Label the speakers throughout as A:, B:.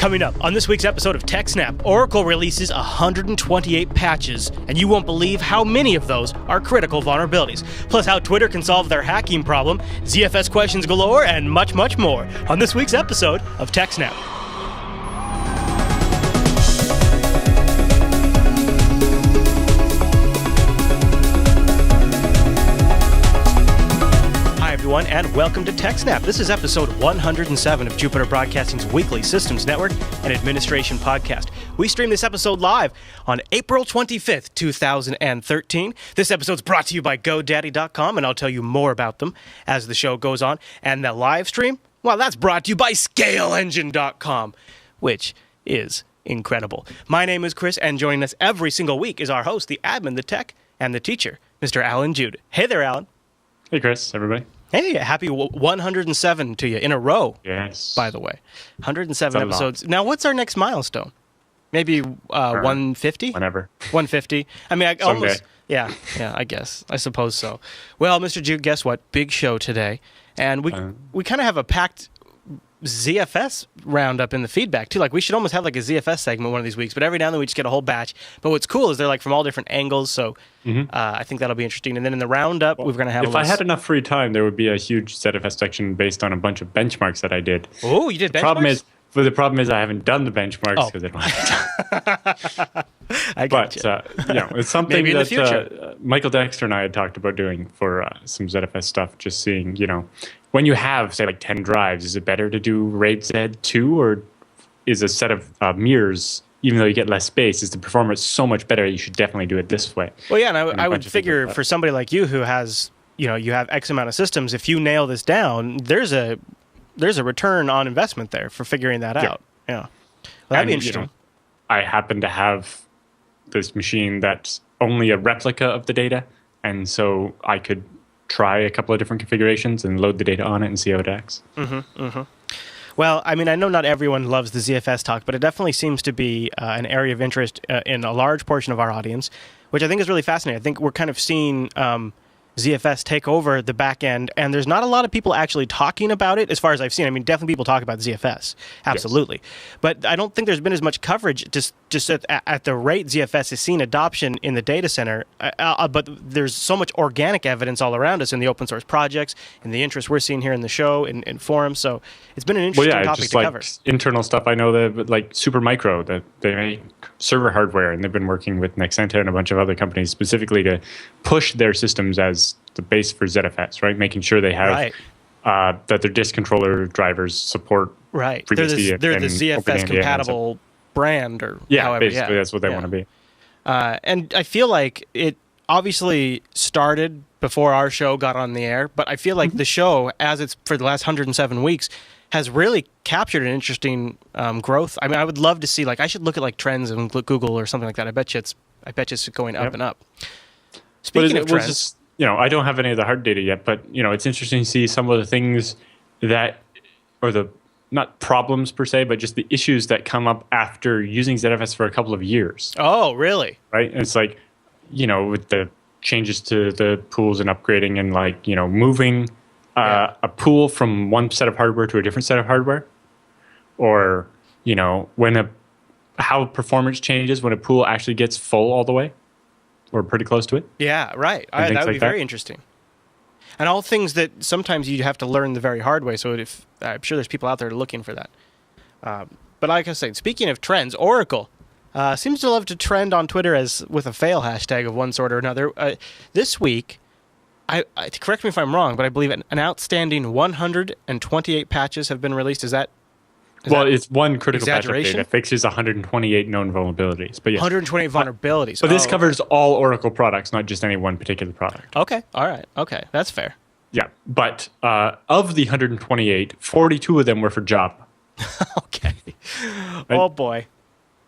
A: Coming up on this week's episode of TechSNAP, Oracle releases 128 patches, and you won't believe how many of those are critical vulnerabilities. Plus how Twitter can solve their hacking problem, ZFS questions galore, and much, much more on this week's episode of TechSNAP. Everyone, and welcome to TechSNAP. This is episode 107 of Jupiter Broadcasting's weekly systems network and administration podcast. We stream this episode live on April 25th, 2013. This episode's brought to you by GoDaddy.com, and I'll tell you more about them as the show goes on. And the live stream, well, that's brought to you by ScaleEngine.com, which is incredible. My name is Chris, and joining us every single week is our host, the admin, the tech, and the teacher, Mr. Alan Jude. Hey there, Alan.
B: Hey, Chris, everybody.
A: Hey, happy 107 to you in a row.
B: Yes.
A: By the way, 107 episodes. Now, what's our next milestone? Maybe 150?
B: Whenever.
A: 150. I mean, almost. Yeah, I guess. I suppose so. Well, Mr. Jude, guess what? Big show today. And we kind of have a packed ZFS roundup in the feedback, too. Like, we should almost have like a ZFS segment one of these weeks, but every now and then we just get a whole batch. But what's cool is they're like from all different angles, so I think that'll be interesting. And then in the roundup, we're going to have
B: If I had enough free time, there would be a huge ZFS section based on a bunch of benchmarks that I did.
A: Oh, you did benchmarks?
B: The problem is I haven't done the benchmarks because I don't have time.
A: I got you.
B: It's something
A: Maybe in the
B: that
A: future.
B: Michael Dexter and I had talked about doing for some ZFS stuff, just seeing, when you have, say, like 10 drives, is it better to do RAID Z2, or is a set of mirrors, even though you get less space, is the performance so much better, you should definitely do it this way?
A: Well, yeah, and I would figure for somebody like you who has, you have X amount of systems, if you nail this down, there's a return on investment there for figuring that out. Yeah. Well, that'd be interesting.
B: I happen to have this machine that's only a replica of the data, and so I could try a couple of different configurations and load the data on it and see how it acts.
A: Well, I mean, I know not everyone loves the ZFS talk, but it definitely seems to be an area of interest in a large portion of our audience, which I think is really fascinating. I think we're kind of seeing ZFS take over the back end, and there's not a lot of people actually talking about it as far as I've seen. I mean, definitely people talk about ZFS, absolutely. Yes. But I don't think there's been as much coverage just at the rate ZFS is seeing adoption in the data center, but there's so much organic evidence all around us in the open source projects and the interest we're seeing here in the show, in forums, so it's been an interesting topic
B: just
A: to
B: like
A: cover.
B: Internal stuff. I know that like Supermicro, that they make server hardware, and they've been working with Nexenta and a bunch of other companies specifically to push their systems as the base for ZFS, right? Making sure they have that their disk controller drivers support
A: they're the ZFS compatible brand, or however.
B: Basically that's what they want to be.
A: And I feel like it obviously started before our show got on the air, but I feel like the show, as it's for the last 107 weeks, has really captured an interesting growth. I mean, I would love to see, like, I should look at like trends in Google or something like that. I bet you it's going up and up. Speaking of trends,
B: I don't have any of the hard data yet, but it's interesting to see some of the things that, or the not problems per se, but just the issues that come up after using ZFS for a couple of years.
A: Oh, really?
B: Right? And it's like, with the changes to the pools and upgrading and like, moving a pool from one set of hardware to a different set of hardware, or, how performance changes when a pool actually gets full all the way, or pretty close to it. Yeah,
A: right. That would be very interesting. And all things that sometimes you have to learn the very hard way. So I'm sure there's people out there looking for that. But like I said, speaking of trends, Oracle seems to love to trend on Twitter as with a fail hashtag of one sort or another. This week, correct me if I'm wrong, but I believe an outstanding 128 patches have been released. Is that
B: it's one critical patch update that fixes 128 known vulnerabilities. But
A: 128 vulnerabilities.
B: But this covers all Oracle products, not just any one particular product.
A: Okay. All right. Okay. That's fair.
B: Yeah. But of the 128, 42 of them were for Java.
A: Okay. Right? Oh, boy.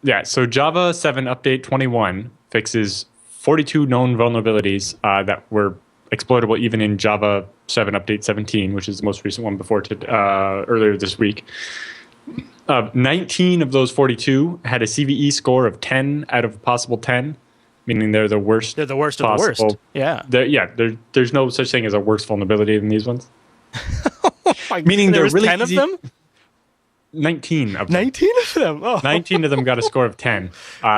B: Yeah. So Java 7 Update 21 fixes 42 known vulnerabilities that were exploitable even in Java 7 Update 17, which is the most recent one before earlier this week. 19 of those 42 had a CVE score of 10 out of a possible 10, meaning they're the worst.
A: They're the worst of the worst. Yeah.
B: There's no such thing as a worse vulnerability than these ones.
A: Meaning they're really 10 easy. Of them?
B: 19 of them.
A: 19 of them. Oh.
B: 19 of them got a score of 10,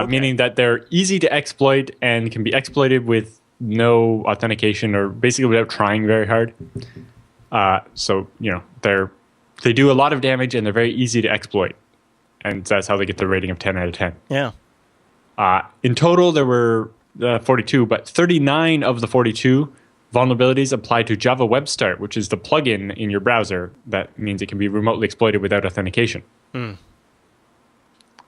B: meaning that they're easy to exploit and can be exploited with no authentication or basically without trying very hard. So, they do a lot of damage and they're very easy to exploit. And that's how they get the rating of 10 out of 10.
A: Yeah.
B: In total, there were 42, but 39 of the 42 vulnerabilities apply to Java Web Start, which is the plugin in your browser that means it can be remotely exploited without authentication.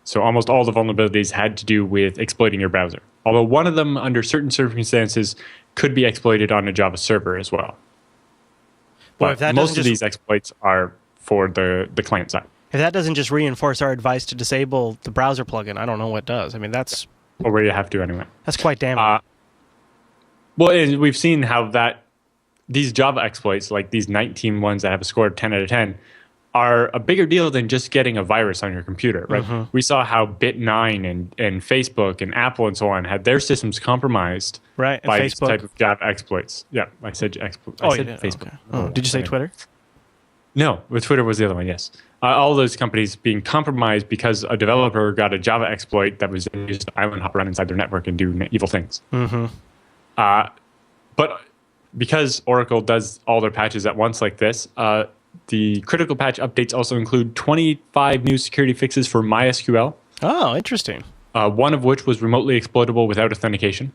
B: So almost all the vulnerabilities had to do with exploiting your browser. Although one of them, under certain circumstances, could be exploited on a Java server as well.
A: Well,
B: but most of these exploits are for the client side.
A: If that doesn't just reinforce our advice to disable the browser plugin, I don't know what does. I mean, that's...
B: Or where you have to anyway.
A: That's quite damning.
B: Well, we've seen how these Java exploits, like these 19 ones that have a score of 10 out of 10, are a bigger deal than just getting a virus on your computer, right? Mm-hmm. We saw how Bit9 and Facebook and Apple and so on had their systems compromised by this type of Java exploits. Yeah, I said Facebook. I said Facebook.
A: Okay. Oh, did you say Twitter?
B: No, Twitter was the other one, yes. All those companies being compromised because a developer got a Java exploit that was used to island hop around inside their network and do evil things.
A: Mm-hmm.
B: But because Oracle does all their patches at once like this, the critical patch updates also include 25 new security fixes for MySQL.
A: Oh, interesting.
B: One of which was remotely exploitable without authentication.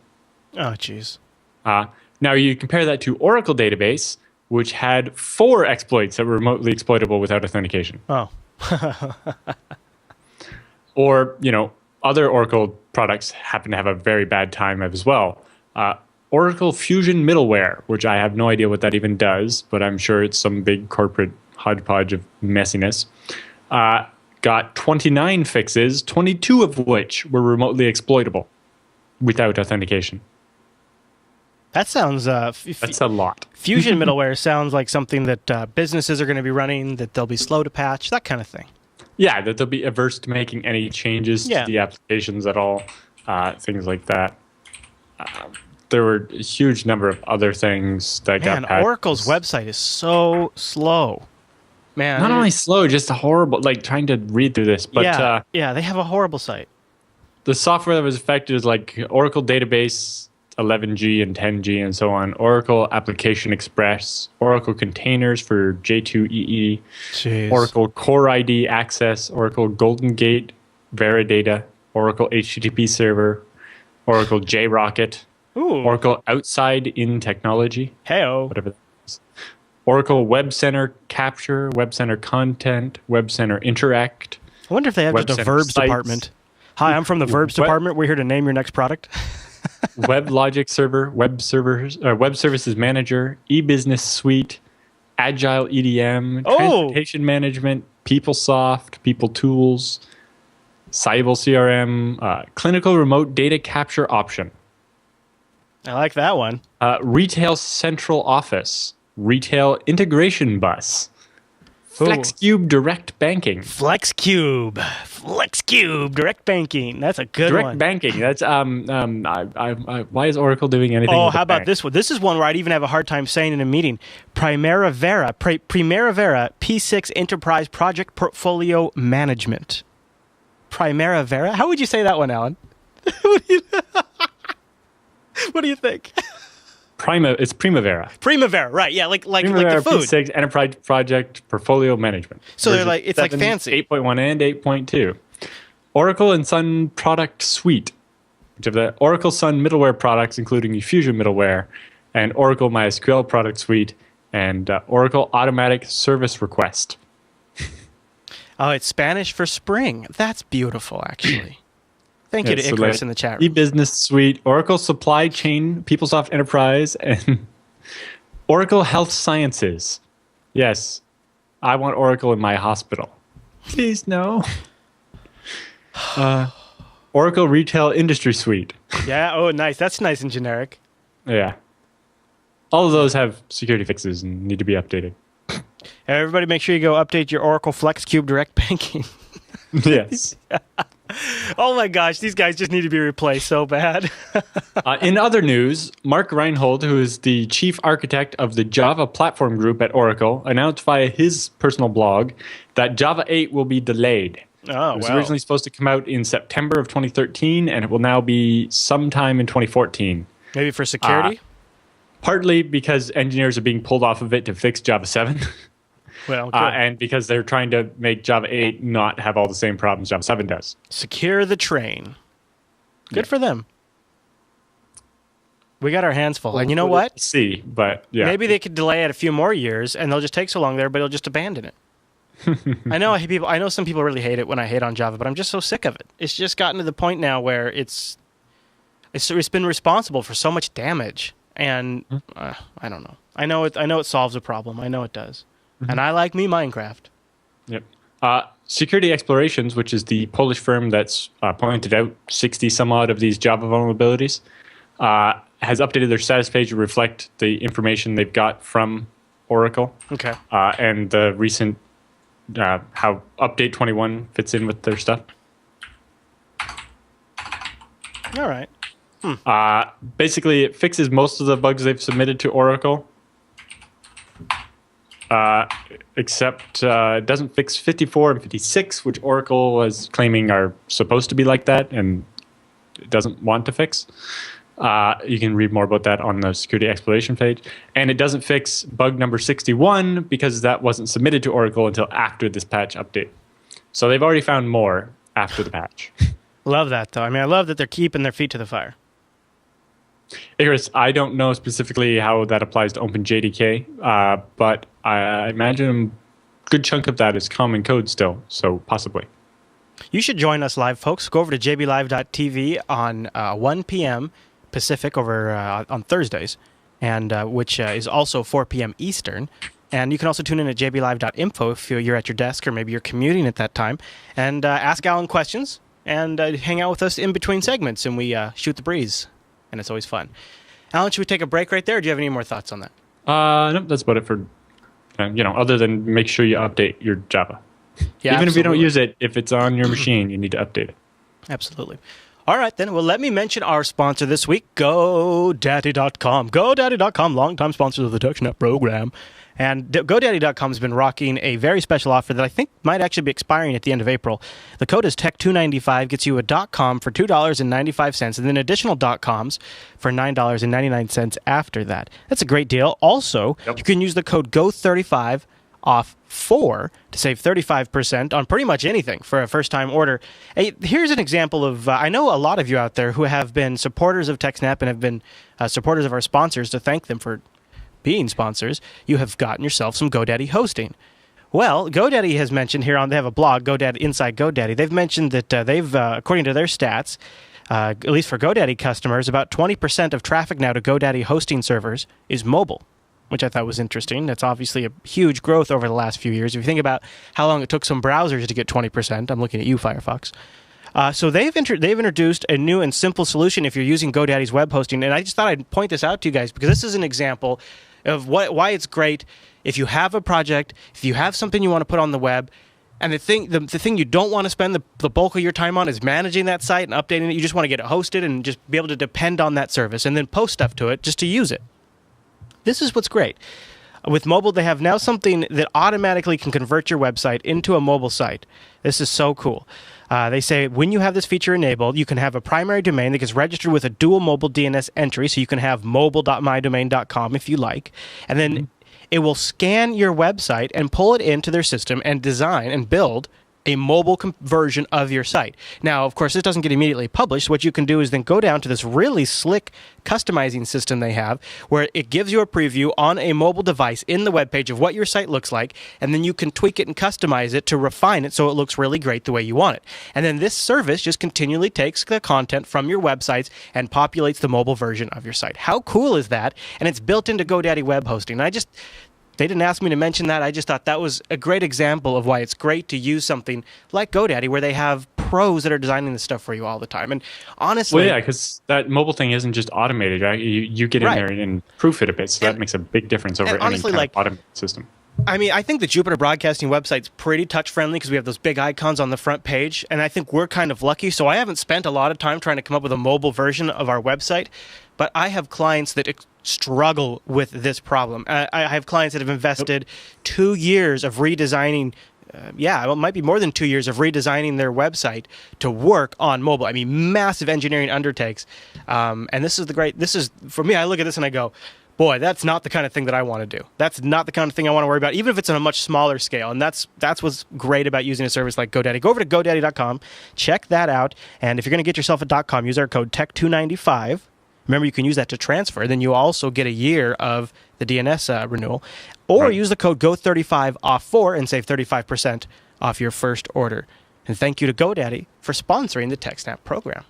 A: Oh, jeez.
B: Now you compare that to Oracle Database, which had 4 exploits that were remotely exploitable without authentication.
A: Oh.
B: Or, other Oracle products happen to have a very bad time as well. Oracle Fusion Middleware, which I have no idea what that even does, but I'm sure it's some big corporate hodgepodge of messiness, got 29 fixes, 22 of which were remotely exploitable without authentication.
A: That sounds...
B: that's a lot.
A: Fusion middleware sounds like something that businesses are going to be running, that they'll be slow to patch, that kind of thing.
B: Yeah, that they'll be averse to making any changes to the applications at all, things like that. There were a huge number of other things that got patched.
A: Oracle's website is so slow. Man,
B: not only slow, just horrible, like trying to read through this. But
A: they have a horrible site.
B: The software that was affected is like Oracle Database 11G and 10G and so on, Oracle Application Express, Oracle Containers for J2EE,
A: Jeez.
B: Oracle Core ID Access, Oracle Golden Gate Veridata, Oracle HTTP Server, Oracle JRocket, Oracle Outside In Technology, whatever that is, Oracle Web Center Capture, Web Center Content, Web Center Interact.
A: I wonder if they have just a verbs department. Hi, I'm from the verbs department. We're here to name your next product.
B: WebLogic Server, Web Services Manager, eBusiness Suite, Agile EDM, Transportation Management, PeopleSoft, People Tools, Cyble CRM, Clinical Remote Data Capture Option.
A: I like that one.
B: Retail Central Office, Retail Integration Bus, FlexCube Direct Banking.
A: FlexCube Direct Banking. That's a good one.
B: Direct Banking. That's why is Oracle doing anything?
A: Oh, how about this one? This is one where I'd even have a hard time saying in a meeting. Primavera P6 Enterprise Project Portfolio Management. Primavera. How would you say that one, Alan? What do you think?
B: It's Primavera.
A: Primavera, right? Yeah, like
B: Primavera
A: the food.
B: P6 Enterprise Project Portfolio Management.
A: So they're like, it's like fancy.
B: 8.1 and 8.2. Oracle and Sun Product Suite, which have the Oracle Sun middleware products, including Fusion middleware, and Oracle MySQL product suite, and Oracle Automatic Service Request.
A: Oh, it's Spanish for spring. That's beautiful, actually. Thank you to Icarus in the chat room.
B: eBusiness Suite, Oracle Supply Chain, PeopleSoft Enterprise, and Oracle Health Sciences. Yes, I want Oracle in my hospital. Please, no. Oracle Retail Industry Suite.
A: Yeah, oh, nice. That's nice and generic.
B: Yeah. All of those have security fixes and need to be updated.
A: Everybody make sure you go update your Oracle FlexCube Direct Banking.
B: Yes.
A: Oh my gosh, these guys just need to be replaced so bad.
B: In other news, Mark Reinhold, who is the chief architect of the Java platform group at Oracle, announced via his personal blog that Java 8 will be delayed.
A: Oh,
B: It was
A: wow.
B: originally supposed to come out in September of 2013, and it will now be sometime in 2014.
A: Maybe for security?
B: Partly because engineers are being pulled off of it to fix Java 7.
A: Well, good.
B: And because they're trying to make Java 8 not have all the same problems Java 7 does.
A: Secure the train. Good for them. We got our hands full. And you know what?
B: See, but yeah.
A: Maybe they could delay it a few more years, and they'll just take so long there, but they'll just abandon it. I know some people really hate it when I hate on Java, but I'm just so sick of it. It's just gotten to the point now where it's been responsible for so much damage, and I don't know. I know it solves a problem. I know it does. And I like me Minecraft.
B: Yep. Security Explorations, which is the Polish firm that's pointed out 60 some odd of these Java vulnerabilities, has updated their status page to reflect the information they've got from Oracle.
A: Okay.
B: And the recent, how Update 21 fits in with their stuff.
A: All right.
B: Basically, it fixes most of the bugs they've submitted to Oracle. Except it doesn't fix 54 and 56, which Oracle was claiming are supposed to be like that and it doesn't want to fix. You can read more about that on the security exploration page. And it doesn't fix bug number 61 because that wasn't submitted to Oracle until after this patch update. So they've already found more after the patch.
A: Love that, though. I mean, I love that they're keeping their feet to the fire.
B: Icarus, I don't know specifically how that applies to OpenJDK, but I imagine a good chunk of that is common code still, so possibly.
A: You should join us live, folks. Go over to jblive.tv on 1 p.m. Pacific over on Thursdays, and which is also 4 p.m. Eastern. And you can also tune in at jblive.info if you're at your desk or maybe you're commuting at that time, and ask Alan questions and hang out with us in between segments, and we shoot the breeze. And it's always fun. Alan, should we take a break right there, or do you have any more thoughts on that?
B: No, that's about it for, other than make sure you update your Java.
A: Yeah,
B: Even
A: absolutely.
B: if you don't use it, if it's on your machine, you need to update it.
A: Absolutely. All right, then. Well, let me mention our sponsor this week, GoDaddy.com. GoDaddy.com, longtime sponsors of the TechSNAP program. And GoDaddy.com has been rocking a very special offer that I think might actually be expiring at the end of April. The code is TECH295, gets you a .com for $2.95, and then additional .coms for $9.99 after that. That's a great deal. Also, You can use the code GO35 off 4 to save 35% on pretty much anything for a first-time order. Hey, here's an example of, I know a lot of you out there who have been supporters of TechSNAP and have been supporters of our sponsors. To thank them for being sponsors, you have gotten yourself some GoDaddy hosting. Well, GoDaddy has mentioned here they have a blog, GoDaddy Inside GoDaddy. They've mentioned that they've, according to their stats, at least for GoDaddy customers, about 20% of traffic now to GoDaddy hosting servers is mobile, which I thought was interesting. That's obviously a huge growth over the last few years. If you think about how long it took some browsers to get 20%, I'm looking at you, Firefox. So they've introduced a new and simple solution if you're using GoDaddy's web hosting, and I just thought I'd point this out to you guys because this is an example of why it's great if you have a project, if you have something you want to put on the web, and the thing you don't want to spend the bulk of your time on is managing that site and updating it. You just want to get it hosted and just be able to depend on that service and then post stuff to it just to use it. This is what's great. With mobile, they have now something that automatically can convert your website into a mobile site. This is so cool. They say when you have this feature enabled, you can have a primary domain that gets registered with a dual mobile DNS entry, so you can have mobile.mydomain.com if you like, and then it will scan your website and pull it into their system and design and build a mobile version of your site. Now, of course, this doesn't get immediately published. What you can do is then go down to this really slick customizing system they have where it gives you a preview on a mobile device in the web page of what your site looks like, and then you can tweak it and customize it to refine it so it looks really great the way you want it. And then this service just continually takes the content from your websites and populates the mobile version of your site. How cool is that? And it's built into GoDaddy web hosting. They didn't ask me to mention that. I just thought that was a great example of why it's great to use something like GoDaddy where they have pros that are designing this stuff for you all the time. And honestly...
B: Well, yeah, because that mobile thing isn't just automated, right? You get in there and proof it a bit, so that makes a big difference over any
A: honestly,
B: kind of automated system.
A: I mean, I think the Jupiter Broadcasting website's pretty touch-friendly because we have those big icons on the front page, and I think we're kind of lucky. So I haven't spent a lot of time trying to come up with a mobile version of our website, but I have clients that struggle with this problem. I have clients that have invested 2 years of redesigning. It might be more than 2 years of redesigning their website to work on mobile. I mean, massive engineering undertakes. And this is, for me, I look at this and I go, boy, that's not the kind of thing that I want to do. That's not the kind of thing I want to worry about, even if it's on a much smaller scale. And that's what's great about using a service like GoDaddy. Go over to GoDaddy.com, check that out. And if you're going to get yourself a .com, use our code TECH295. Remember, you can use that to transfer. Then you also get a year of the DNS renewal. Or use the code GO35OFF4 and save 35% off your first order. And thank you to GoDaddy for sponsoring the TechSNAP program.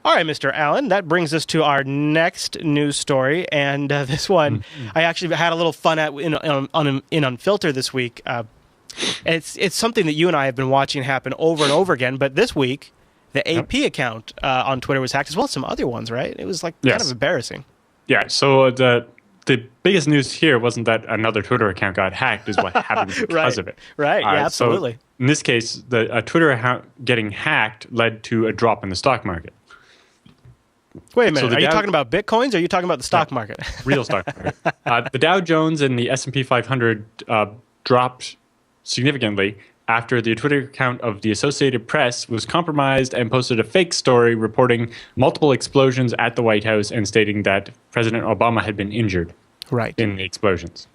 A: All right, Mr. Allen, that brings us to our next news story. And this one, I actually had a little fun at in Unfiltered this week. It's something that you and I have been watching happen over and over again. But this week, the AP account on Twitter was hacked, as well as some other ones, right? It was kind of embarrassing.
B: Yeah, so the biggest news here wasn't that another Twitter account got hacked, is what happened because of it.
A: Right, yeah, absolutely.
B: So in this case, a Twitter account getting hacked led to a drop in the stock market.
A: Wait a minute, are you talking about Bitcoins or are you talking about the stock market?
B: Real stock market. The Dow Jones and the S&P 500 dropped significantly after the Twitter account of the Associated Press was compromised and posted a fake story reporting multiple explosions at the White House and stating that President Obama had been injured in the explosions,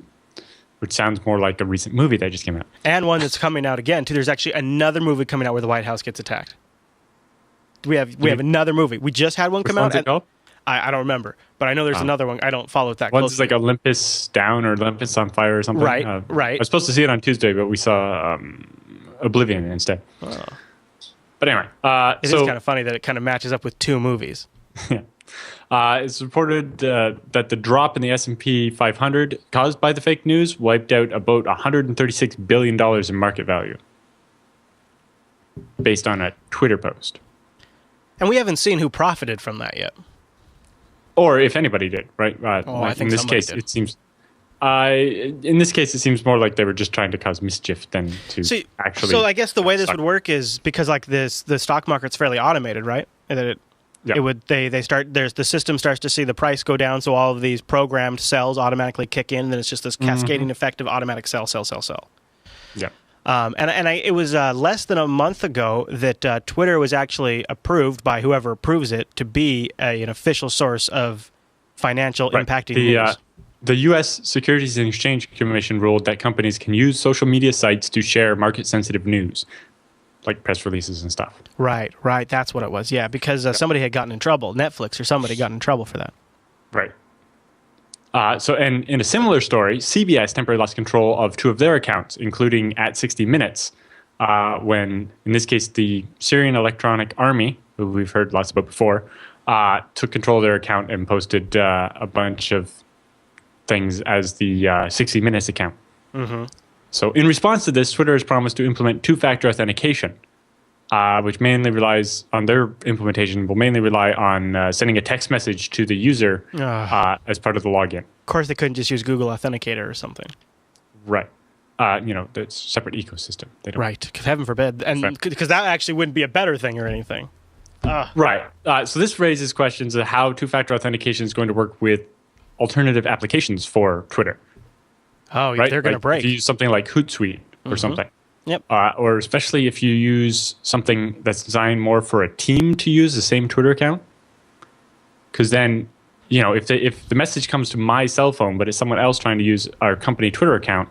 B: which sounds more like a recent movie that just came out.
A: And one that's coming out again, too. There's actually another movie coming out where the White House gets attacked. We have another movie. We just had one come out. I don't remember, but I know there's another one. I don't follow it that closely.
B: One's like Olympus Down or Olympus on Fire or something.
A: Right.
B: I was supposed to see it on Tuesday, but we saw Oblivion instead. Oh. But anyway.
A: It is kind of funny that it kind of matches up with two movies.
B: It's reported that the drop in the S&P 500 caused by the fake news wiped out about $136 billion in market value based on a Twitter post.
A: And we haven't seen who profited from that yet.
B: Or if anybody did, right?
A: I think
B: in this case,
A: did.
B: it seems. In this case, it seems more like they were just trying to cause mischief than to actually.
A: So I guess the way this would work is because the stock market's fairly automated, right? And that the system starts to see the price go down, so all of these programmed sells automatically kick in, and then it's just this cascading effect of automatic sell.
B: Yeah.
A: It was less than a month ago that Twitter was actually approved by whoever approves it to be an official source of financial impacting news.
B: The U.S. Securities and Exchange Commission ruled that companies can use social media sites to share market-sensitive news, like press releases and stuff.
A: Right. That's what it was. Yeah, because somebody had gotten in trouble. Netflix or somebody got in trouble for that.
B: Right. So, and in a similar story, CBS temporarily lost control of two of their accounts, including at 60 Minutes, when, in this case, the Syrian Electronic Army, who we've heard lots about before, took control of their account and posted a bunch of things as the 60 Minutes account. Mm-hmm. So, in response to this, Twitter has promised to implement two-factor authentication, which mainly relies on their implementation, will mainly rely on sending a text message to the user as part of the login.
A: Of course, they couldn't just use Google Authenticator or something.
B: Right. It's a separate ecosystem. They don't.
A: Right. Because heaven forbid. And because that actually wouldn't be a better thing or anything.
B: Right. So this raises questions of how two-factor authentication is going to work with alternative applications for Twitter.
A: Oh, right? They're going to break.
B: If you use something like Hootsuite or something.
A: Yep.
B: Or especially if you use something that's designed more for a team to use the same Twitter account. Because then, if the message comes to my cell phone, but it's someone else trying to use our company Twitter account,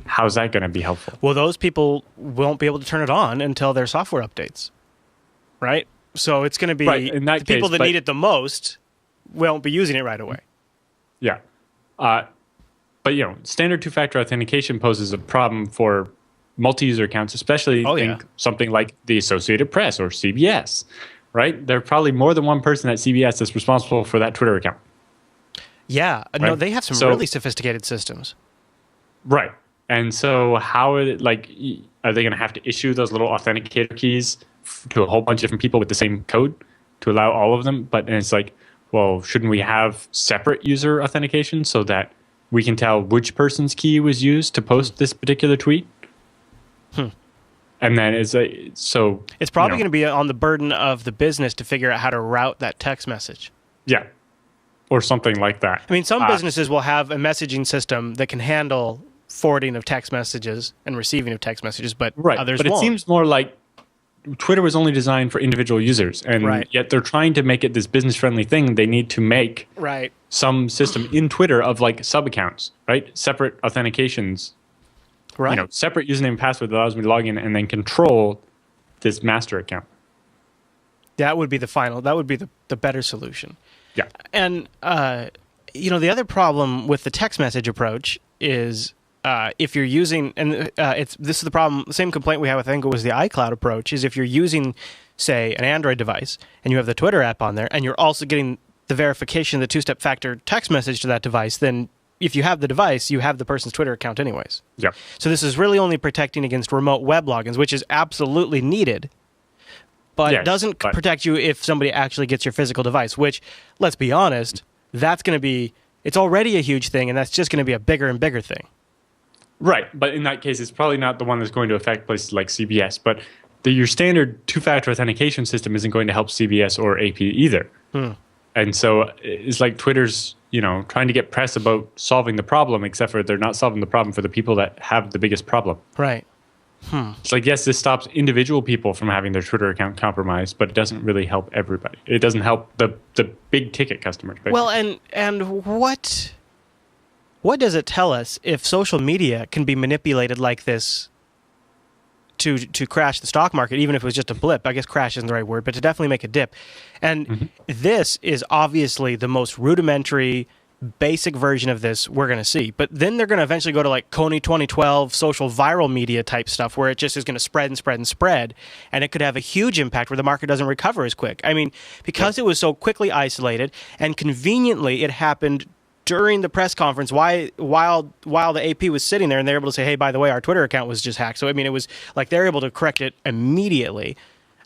B: how's that going to be helpful?
A: Well, those people won't be able to turn it on until their software updates, right? So it's going to be the people that need it the most won't be using it right away.
B: Yeah. But, standard two-factor authentication poses a problem for multi-user accounts, especially something like the Associated Press or CBS, right? There are probably more than one person at CBS that's responsible for that Twitter account.
A: Yeah. Right? No, they have some really sophisticated systems.
B: Right. And so how are they going to have to issue those little authenticator keys to a whole bunch of different people with the same code to allow all of them? But it's like, well, shouldn't we have separate user authentication so that we can tell which person's key was used to post this particular tweet. And then it's
A: probably going to be on the burden of the business to figure out how to route that text message.
B: Yeah. Or something like that.
A: I mean, some businesses will have a messaging system that can handle forwarding of text messages and receiving of text messages, but others won't.
B: But it seems more like Twitter was only designed for individual users, and yet they're trying to make it this business-friendly thing. They need to make some system in Twitter of like sub-accounts, right? Separate authentications. Right. Separate username and password that allows me to log in and then control this master account.
A: That would be the better solution.
B: Yeah.
A: And, the other problem with the text message approach is if you're using, and this is the problem, the same complaint we have with, I think it was the iCloud approach, is if you're using, say, an Android device and you have the Twitter app on there and you're also getting the verification, the two-step factor text message to that device, then if you have the device, you have the person's Twitter account anyways.
B: Yeah.
A: So this is really only protecting against remote web logins, which is absolutely needed. But it doesn't protect you if somebody actually gets your physical device, which, let's be honest, it's already a huge thing, and that's just going to be a bigger and bigger thing.
B: Right. But in that case, it's probably not the one that's going to affect places like CBS. But your standard two-factor authentication system isn't going to help CBS or AP either. And so it's like Twitter's trying to get press about solving the problem, except for they're not solving the problem for the people that have the biggest problem.
A: Right.
B: It's like, yes, this stops individual people from having their Twitter account compromised, but it doesn't really help everybody. It doesn't help the big ticket customers. Basically.
A: Well, and what does it tell us if social media can be manipulated like this to crash the stock market, even if it was just a blip? I guess crash isn't the right word, but to definitely make a dip. And this is obviously the most rudimentary, basic version of this we're going to see. But then they're going to eventually go to like Coney 2012 social viral media type stuff where it just is going to spread and spread and spread. And it could have a huge impact where the market doesn't recover as quick. I mean, because it was so quickly isolated and conveniently it happened during the press conference while the AP was sitting there, and they're able to say, hey, by the way, our Twitter account was just hacked. So, I mean, it was like they're able to correct it immediately.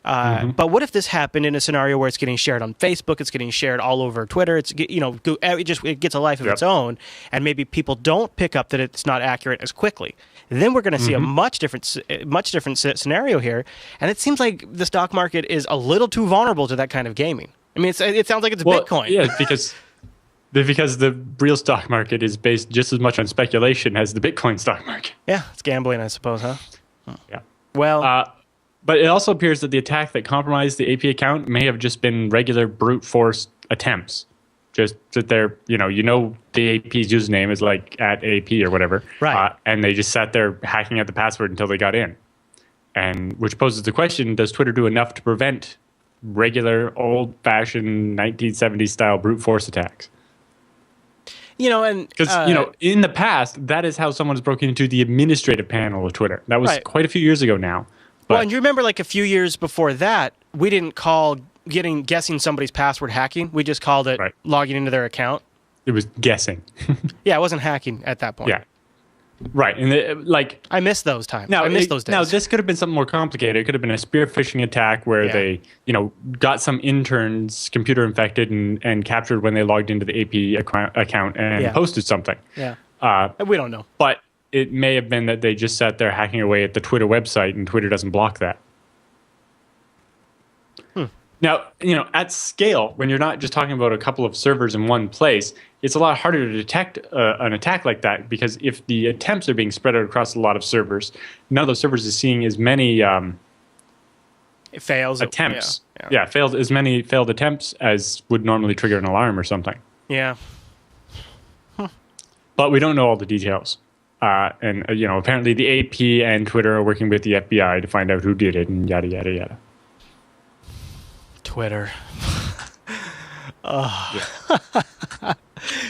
A: But what if this happened in a scenario where it's getting shared on Facebook, it's getting shared all over Twitter, it gets a life of its own, and maybe people don't pick up that it's not accurate as quickly? Then we're going to see a much different scenario here, and it seems like the stock market is a little too vulnerable to that kind of gaming. I mean, it sounds like it's Bitcoin.
B: Yeah, because the real stock market is based just as much on speculation as the Bitcoin stock market.
A: Yeah, it's gambling, I suppose, huh?
B: Yeah.
A: Well,
B: but it also appears that the attack that compromised the AP account may have just been regular brute force attempts. Just that they're, the AP's username is like at AP or whatever.
A: Right.
B: And they just sat there hacking at the password until they got in. And which poses the question, does Twitter do enough to prevent regular, old-fashioned 1970s style brute force attacks? Because in the past, that is how someone's broken into the administrative panel of Twitter. That was quite a few years ago now.
A: Well, and you remember, like a few years before that, we didn't call guessing somebody's password hacking. We just called it logging into their account.
B: It was guessing.
A: Yeah, it wasn't hacking at that point.
B: Yeah. Right. And
A: I miss those times.
B: Now,
A: I miss those days.
B: Now, this could have been something more complicated. It could have been a spear phishing attack where they, got some interns computer infected and captured when they logged into the AP account and posted something.
A: Yeah. We don't know.
B: But it may have been that they just sat there hacking away at the Twitter website, and Twitter doesn't block that. Now, at scale, when you're not just talking about a couple of servers in one place, it's a lot harder to detect an attack like that, because if the attempts are being spread out across a lot of servers, none of those servers is seeing as many attempts. As many failed attempts as would normally trigger an alarm or something.
A: Yeah.
B: But we don't know all the details. And apparently the AP and Twitter are working with the FBI to find out who did it, and yada, yada, yada.
A: Twitter.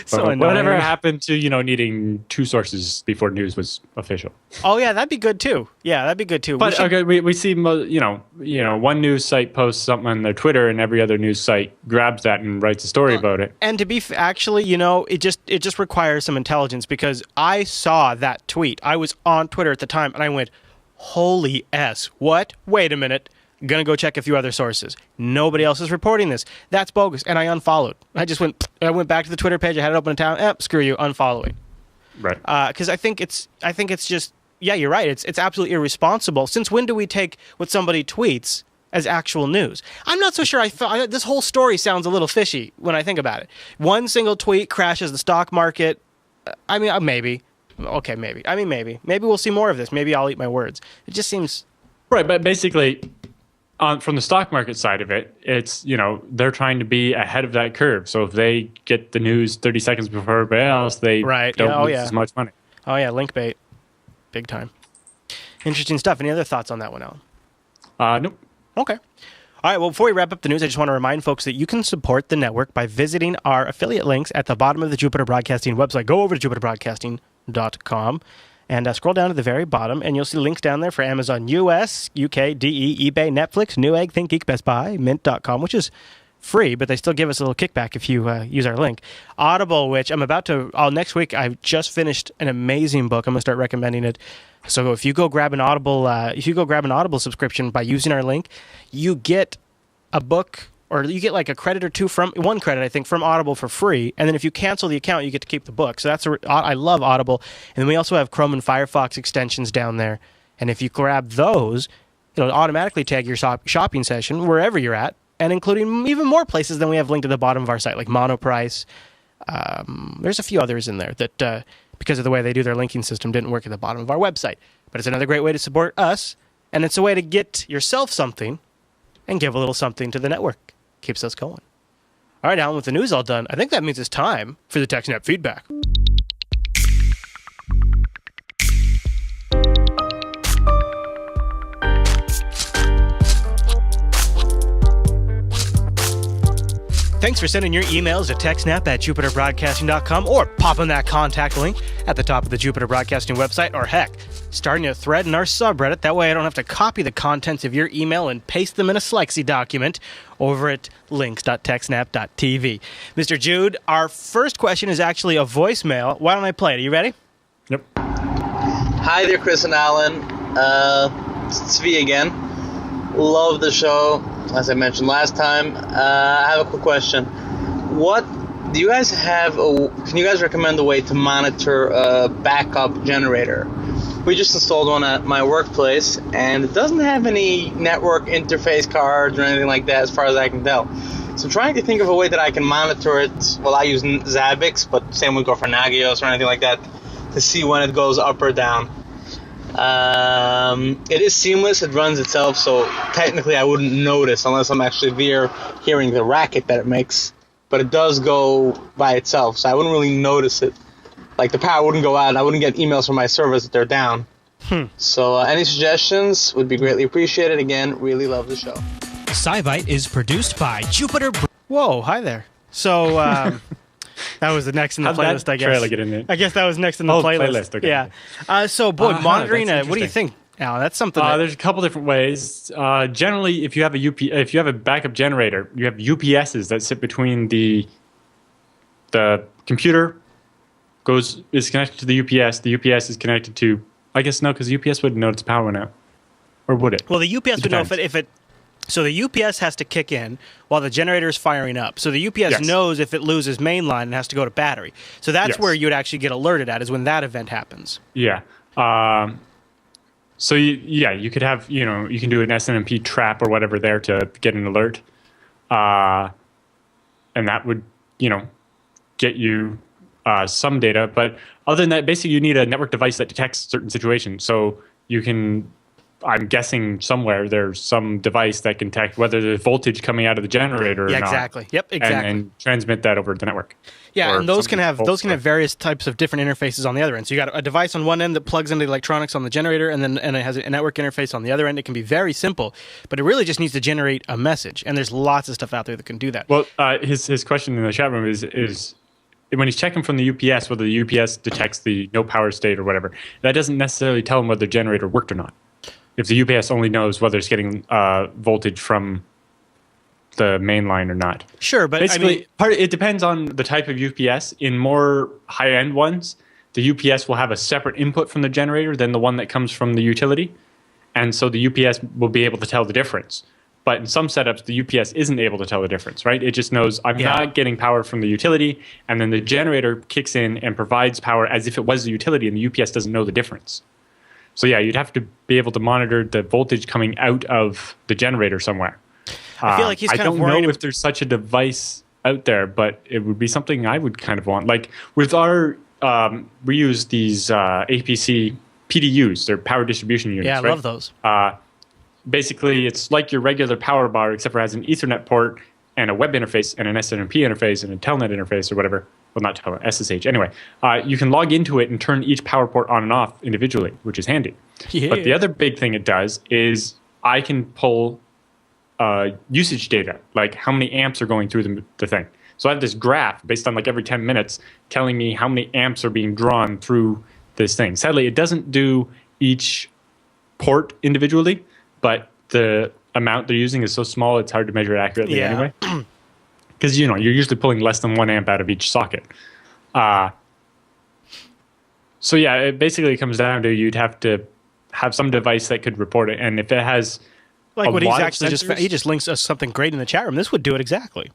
B: So whatever happened to needing two sources before news was official?
A: Oh yeah, that'd be good too.
B: But we see one news site posts something on their Twitter, and every other news site grabs that and writes a story about it.
A: And to be it just requires some intelligence, because I saw that tweet. I was on Twitter at the time, and I went, "Holy S! What? Wait a minute." Gonna go check a few other sources. Nobody else is reporting this. That's bogus. And I unfollowed. I went back to the Twitter page. I had it open in town. Screw you, unfollowing.
B: Right.
A: Because I think it's just, yeah, you're right. It's absolutely irresponsible. Since when do we take what somebody tweets as actual news? I'm not so sure. This whole story sounds a little fishy when I think about it. One single tweet crashes the stock market. I mean, maybe. Okay, maybe. I mean, maybe. Maybe we'll see more of this. Maybe I'll eat my words. It just seems...
B: Right, but basically, from the stock market side of it, it's, they're trying to be ahead of that curve. So if they get the news 30 seconds before everybody else, they don't lose as much money.
A: Oh, yeah, link bait. Big time. Interesting stuff. Any other thoughts on that one, Alan?
B: Nope.
A: Okay. All right, well, before we wrap up the news, I just want to remind folks that you can support the network by visiting our affiliate links at the bottom of the Jupiter Broadcasting website. Go over to jupiterbroadcasting.com and scroll down to the very bottom, and you'll see links down there for Amazon US, UK, DE, eBay, Netflix, Newegg, ThinkGeek, Best Buy, Mint.com, which is free, but they still give us a little kickback if you use our link. Audible, which I'm about to... next week, I just finished an amazing book. I'm going to start recommending it. So if you go grab an Audible subscription by using our link, you get a book, or you get like a credit or two from... one credit, I think, from Audible for free. And then if you cancel the account, you get to keep the book. So I love Audible. And then we also have Chrome and Firefox extensions down there. And if you grab those, it'll automatically tag your shopping session wherever you're at, and including even more places than we have linked at the bottom of our site, like Monoprice. There's a few others in there that, because of the way they do their linking system, didn't work at the bottom of our website. But it's another great way to support us, and it's a way to get yourself something and give a little something to the network. Keeps us going. All right, Alan, with the news all done, I think that means it's time for the TechSNAP feedback. Thanks for sending your emails to TechSNAP at jupiterbroadcasting.com, or popping that contact link at the top of the Jupiter Broadcasting website, or heck, starting a thread in our subreddit. That way I don't have to copy the contents of your email and paste them in a Slexy document over at links.techsnap.tv. Mr. Jude, our first question is actually a voicemail. Why don't I play it? Are you ready?
B: Yep.
C: Hi there, Chris and Alan. It's V again. Love the show. As I mentioned last time, I have a quick question. Can you guys recommend a way to monitor a backup generator? We just installed one at my workplace, and it doesn't have any network interface cards or anything like that as far as I can tell. So I'm trying to think of a way that I can monitor it. Well, I use Zabbix, but same would go for Nagios or anything like that, to see when it goes up or down. It is seamless, it runs itself, so technically I wouldn't notice unless I'm actually there hearing the racket that it makes, but it does go by itself, so I wouldn't really notice it. Like, the power wouldn't go out, and I wouldn't get emails from my servers that they're down. So any suggestions would be greatly appreciated. Again, really love the show.
D: SciByte is produced by Jupiter...
A: Whoa, hi there. So, that was the next in the playlist, I guess.
B: Trailer get in there?
A: I guess that was next in the playlist.
B: Okay.
A: Yeah. So, monitoring. What do you think, Alan? That's something.
B: There's a couple different ways. Generally, if you have a backup generator, you have UPSs that sit between the computer is connected to the UPS. The UPS is connected to. I guess no, because the UPS wouldn't know its power went out, or would it?
A: Well, the UPS would know if it. So the UPS has to kick in while the generator is firing up. So the UPS knows if it loses mainline and has to go to battery. So that's where you would actually get alerted at, is when that event happens.
B: Yeah. So you could have, you can do an SNMP trap or whatever there to get an alert. And that would, get you some data. But other than that, basically you need a network device that detects certain situations. So you can... I'm guessing somewhere there's some device that can detect whether there's voltage coming out of the generator or not.
A: Exactly. Yep, exactly.
B: And transmit that over the network.
A: Yeah, and those can have various types of different interfaces on the other end. So you got a device on one end that plugs into the electronics on the generator, and it has a network interface on the other end. It can be very simple, but it really just needs to generate a message. And there's lots of stuff out there that can do that.
B: Well, his question in the chat room is when he's checking from the UPS whether the UPS detects the no power state or whatever, that doesn't necessarily tell him whether the generator worked or not. If the UPS only knows whether it's getting voltage from the main line or not.
A: Sure, but
B: basically, it depends on the type of UPS. In more high-end ones, the UPS will have a separate input from the generator than the one that comes from the utility, and so the UPS will be able to tell the difference. But in some setups, the UPS isn't able to tell the difference, right? It just knows I'm not getting power from the utility, and then the generator kicks in and provides power as if it was the utility, and the UPS doesn't know the difference. So yeah, you'd have to be able to monitor the voltage coming out of the generator somewhere.
A: I feel like he's kind of worried.
B: I don't know if there's such a device out there, but it would be something I would kind of want. Like with our, we use these APC PDUs, they're power distribution units.
A: Yeah, I
B: right?
A: love those.
B: Basically, it's like your regular power bar, except for it has an Ethernet port and a web interface and an SNMP interface and a telnet interface or whatever. Well, not telnet, SSH. Anyway, you can log into it and turn each power port on and off individually, which is handy.
A: Yeah.
B: But the other big thing it does is I can pull usage data, like how many amps are going through the thing. So I have this graph based on like every 10 minutes telling me how many amps are being drawn through this thing. Sadly, it doesn't do each port individually, but the amount they're using is so small it's hard to measure accurately anyway. Because you're usually pulling less than 1 amp out of each socket. So yeah, it basically comes down to you'd have to have some device that could report it, and if it has
A: like what he's
B: lot of
A: actually
B: sensors,
A: he just links us something great in the chat room. This would do it exactly.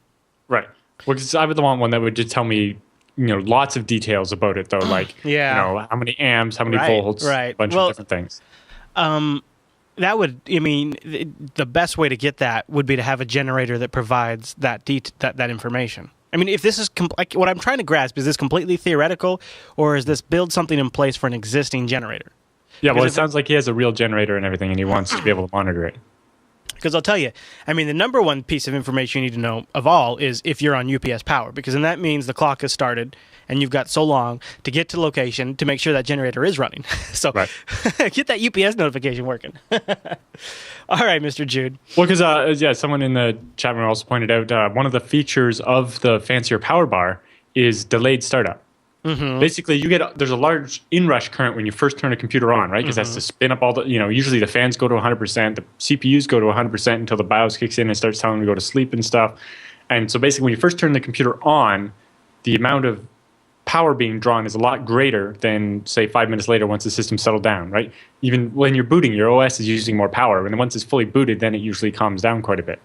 B: Right. Well, because I would want one that would just tell me, lots of details about it, though, like how many amps, how many volts, a bunch of different things.
A: That would, the best way to get that would be to have a generator that provides that information. I mean, if this is like what I'm trying to grasp, is this completely theoretical, or is this build something in place for an existing generator?
B: Yeah, well, it sounds like he has a real generator and everything, and he wants to be able to monitor it.
A: Because I'll tell you, the number one piece of information you need to know of all is if you're on UPS power, because then that means the clock has started and you've got so long to get to location to make sure that generator is running. So get that UPS notification working. All right, Mr. Jude.
B: Well, because, someone in the chat room also pointed out one of the features of the fancier power bar is delayed startup. Mm-hmm. Basically, there's a large inrush current when you first turn a computer on, right? Because that's to spin up all the, usually the fans go to 100%, the CPUs go to 100% until the BIOS kicks in and starts telling them to go to sleep and stuff. And so basically, when you first turn the computer on, the amount of power being drawn is a lot greater than, say, 5 minutes later once the system's settled down, right? Even when you're booting, your OS is using more power. And once it's fully booted, then it usually calms down quite a bit.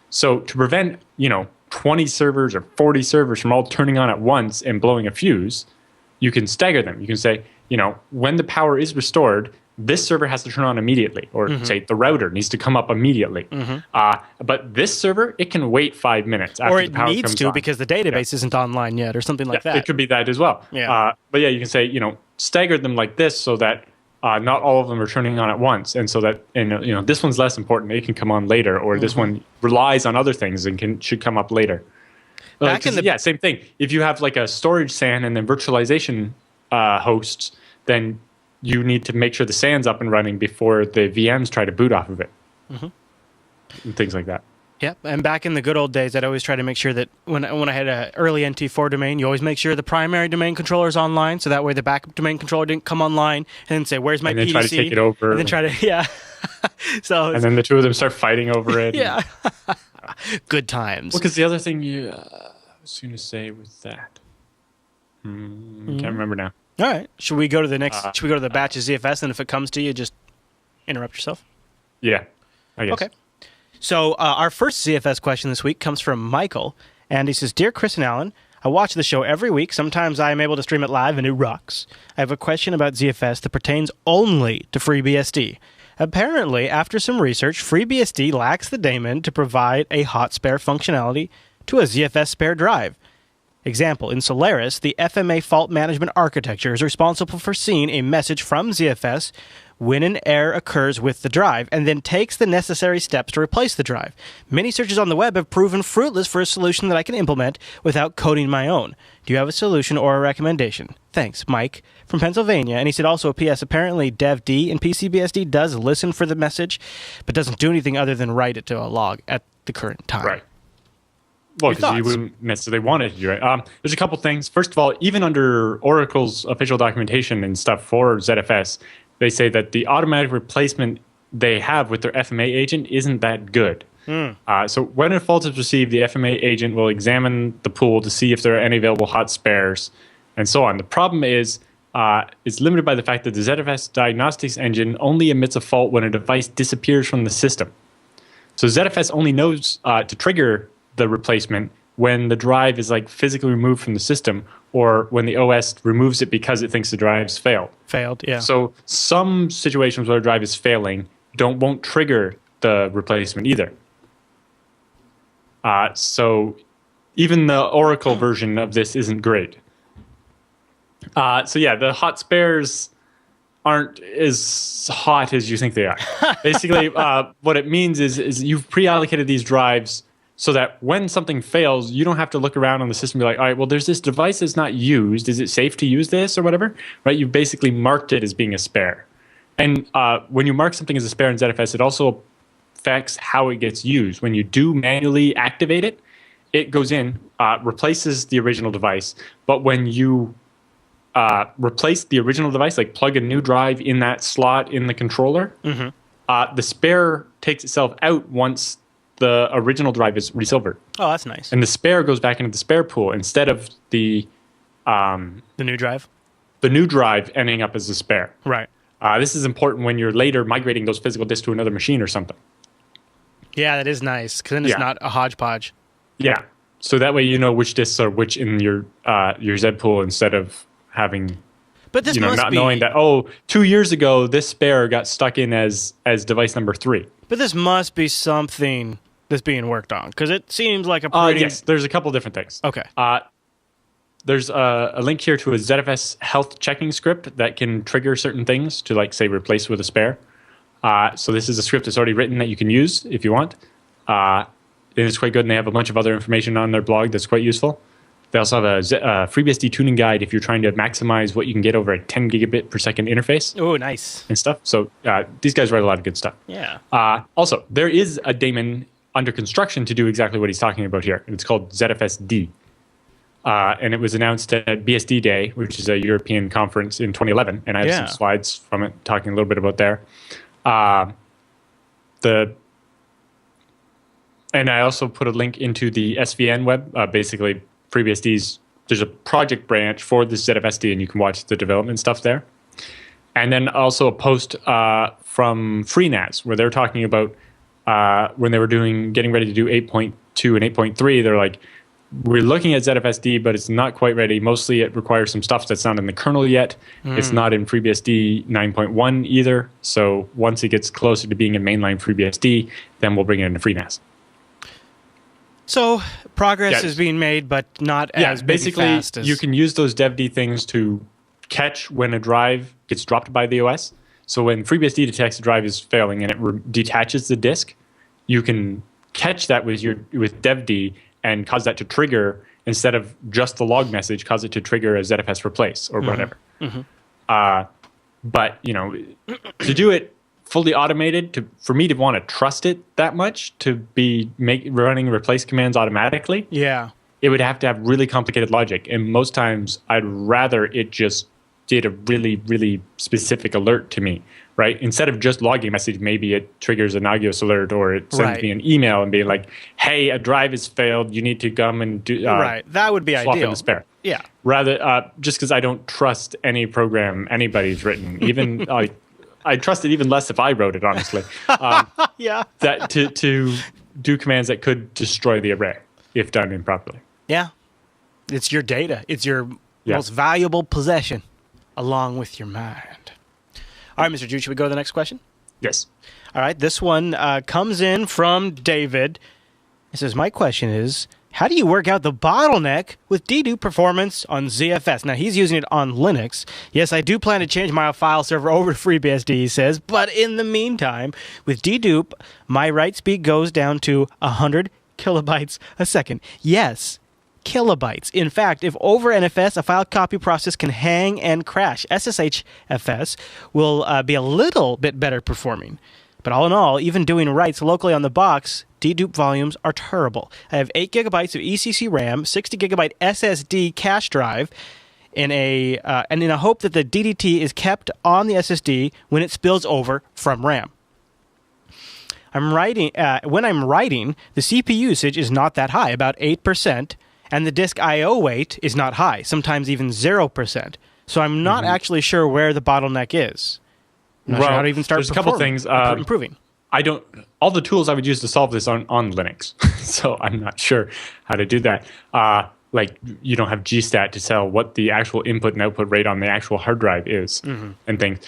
B: So to prevent, 20 servers or 40 servers from all turning on at once and blowing a fuse, you can stagger them. You can say, when the power is restored, this server has to turn on immediately, or say the router needs to come up immediately. But this server, it can wait 5 minutes after the power comes on. Or it needs to
A: because the database isn't online yet, or something like that.
B: It could be that as well. But you can say, stagger them like this so that not all of them are turning on at once, and so that this one's less important. It can come on later, or this one relies on other things and should come up later. Same thing. If you have like a storage SAN and then virtualization hosts, then you need to make sure the SAN's up and running before the VMs try to boot off of it, and things like that.
A: Yep, and back in the good old days, I'd always try to make sure that when I had an early NT4 domain, you always make sure the primary domain controller is online, so that way the backup domain controller didn't come online, and then say, "Where's my PDC?"
B: And then try to take it over.
A: And then try to,
B: and then the two of them start fighting over it.
A: Yeah. Good times.
B: Well, because the other thing I was going to say with that, can't remember now.
A: All right, should we go to the next? Should we go to the batch of ZFS, and if it comes to you, just interrupt yourself?
B: Yeah, I guess.
A: Okay. So our first ZFS question this week comes from Michael, and he says, "Dear Chris and Alan, I watch the show every week. Sometimes I am able to stream it live, and it rocks. I have a question about ZFS that pertains only to FreeBSD. Apparently, after some research, FreeBSD lacks the daemon to provide a hot spare functionality to a ZFS spare drive. Example, in Solaris, the FMA fault management architecture is responsible for seeing a message from ZFS when an error occurs with the drive, and then takes the necessary steps to replace the drive. Many searches on the web have proven fruitless for a solution that I can implement without coding my own. Do you have a solution or a recommendation? Thanks, Mike from Pennsylvania." And he said also, "P.S. Apparently DevD in PCBSD does listen for the message, but doesn't do anything other than write it to a log at the current time."
B: Right. Well, because you wouldn't necessarily want it to do it. There's a couple things. First of all, even under Oracle's official documentation and stuff for ZFS, they say that the automatic replacement they have with their FMA agent isn't that good. So when a fault is received, the FMA agent will examine the pool to see if there are any available hot spares and so on. The problem is it's limited by the fact that the ZFS diagnostics engine only emits a fault when a device disappears from the system. So ZFS only knows to trigger the replacement when the drive is like physically removed from the system, or when the OS removes it because it thinks the drive's failed.
A: Failed, yeah.
B: So some situations where a drive is failing won't trigger the replacement either. So even the Oracle version of this isn't great. So yeah, the hot spares aren't as hot as you think they are. Basically, what it means is you've pre-allocated these drives so that when something fails, you don't have to look around on the system and be like, all right, well, there's this device that's not used. Is it safe to use this or whatever? Right? You've basically marked it as being a spare. And when you mark something as a spare in ZFS, it also affects how it gets used. When you do manually activate it, it goes in, replaces the original device. But when you replace the original device, like plug a new drive in that slot in the controller, the spare takes itself out once the original drive is resilvered.
A: Oh, that's nice.
B: And the spare goes back into the spare pool instead of the
A: new drive?
B: The new drive ending up as a spare.
A: Right.
B: This is important when you're later migrating those physical disks to another machine or something.
A: Yeah, that is nice, because then it's not a hodgepodge.
B: Yeah. So that way you know which disks are which in your Z pool instead of having,
A: but this must
B: not
A: be,
B: knowing that, 2 years ago this spare got stuck in as device number 3.
A: But this must be something that's being worked on, because it seems like a pretty...
B: Yes, there's a couple different things.
A: Okay.
B: There's a link here to a ZFS health checking script that can trigger certain things to, like, say, replace with a spare. So this is a script that's already written that you can use if you want. And it's quite good, and they have a bunch of other information on their blog that's quite useful. They also have a FreeBSD tuning guide if you're trying to maximize what you can get over a 10 gigabit per second interface.
A: Oh, nice.
B: And stuff. So these guys write a lot of good stuff.
A: Yeah.
B: Also, there is a daemon under construction to do exactly what he's talking about here. It's called ZFS-D. And it was announced at BSD Day, which is a European conference in 2011. And I have some slides from it talking a little bit about there. And I also put a link into the SVN web. Basically, FreeBSD's, there's a project branch for this ZFSD, and you can watch the development stuff there. And then also a post from FreeNAS, where they're talking about when they were getting ready to do 8.2 and 8.3, they're like, we're looking at ZFSD, but it's not quite ready. Mostly it requires some stuff that's not in the kernel yet. It's not in FreeBSD 9.1 either. So once it gets closer to being in mainline FreeBSD, then we'll bring it into FreeNAS.
A: So progress is being made, but not as
B: basically
A: fast as...
B: you can use those devd things to catch when a drive gets dropped by the OS. So when FreeBSD detects a drive is failing and it detaches the disk, you can catch that with devd and cause that to trigger, instead of just the log message, cause it to trigger a ZFS replace or whatever. But to do it fully automated, for me to want to trust it that much to be running replace commands automatically, it would have to have really complicated logic. And most times I'd rather it just did a really, really specific alert to me, right? Instead of just logging a message, maybe it triggers a Nagios alert, or it sends me an email and being like, hey, a drive has failed. You need to come and do
A: that would be
B: swap
A: ideal.
B: in the spare.
A: Yeah.
B: Rather, just because I don't trust any program anybody's written, even I trust it even less if I wrote it, honestly. That to do commands that could destroy the array if done improperly.
A: Yeah. It's your data. It's your most valuable possession, along with your mind. All right, Mr. Jude, should we go to the next question?
B: Yes.
A: All right, this one comes in from David. It says, my question is, how do you work out the bottleneck with Dedupe performance on ZFS? Now, he's using it on Linux. Yes, I do plan to change my file server over to FreeBSD, he says. But in the meantime, with Dedupe, my write speed goes down to 100 kilobytes a second. Yes, kilobytes. In fact, if over NFS, a file copy process can hang and crash. SSHFS will be a little bit better performing. But all in all, even doing writes locally on the box, Dedupe volumes are terrible. I have 8 gigabytes of ECC RAM, 60 gigabyte SSD cache drive, and in a hope that the DDT is kept on the SSD when it spills over from RAM. When I'm writing, the CPU usage is not that high, about 8%, and the disk I/O weight is not high, sometimes even 0%. So I'm not actually sure where the bottleneck is. I'm not sure how to even start
B: there's a couple things.
A: improving.
B: I don't. All the tools I would use to solve this on Linux, so I'm not sure how to do that. Like you don't have GStat to tell what the actual input and output rate on the actual hard drive is, and things.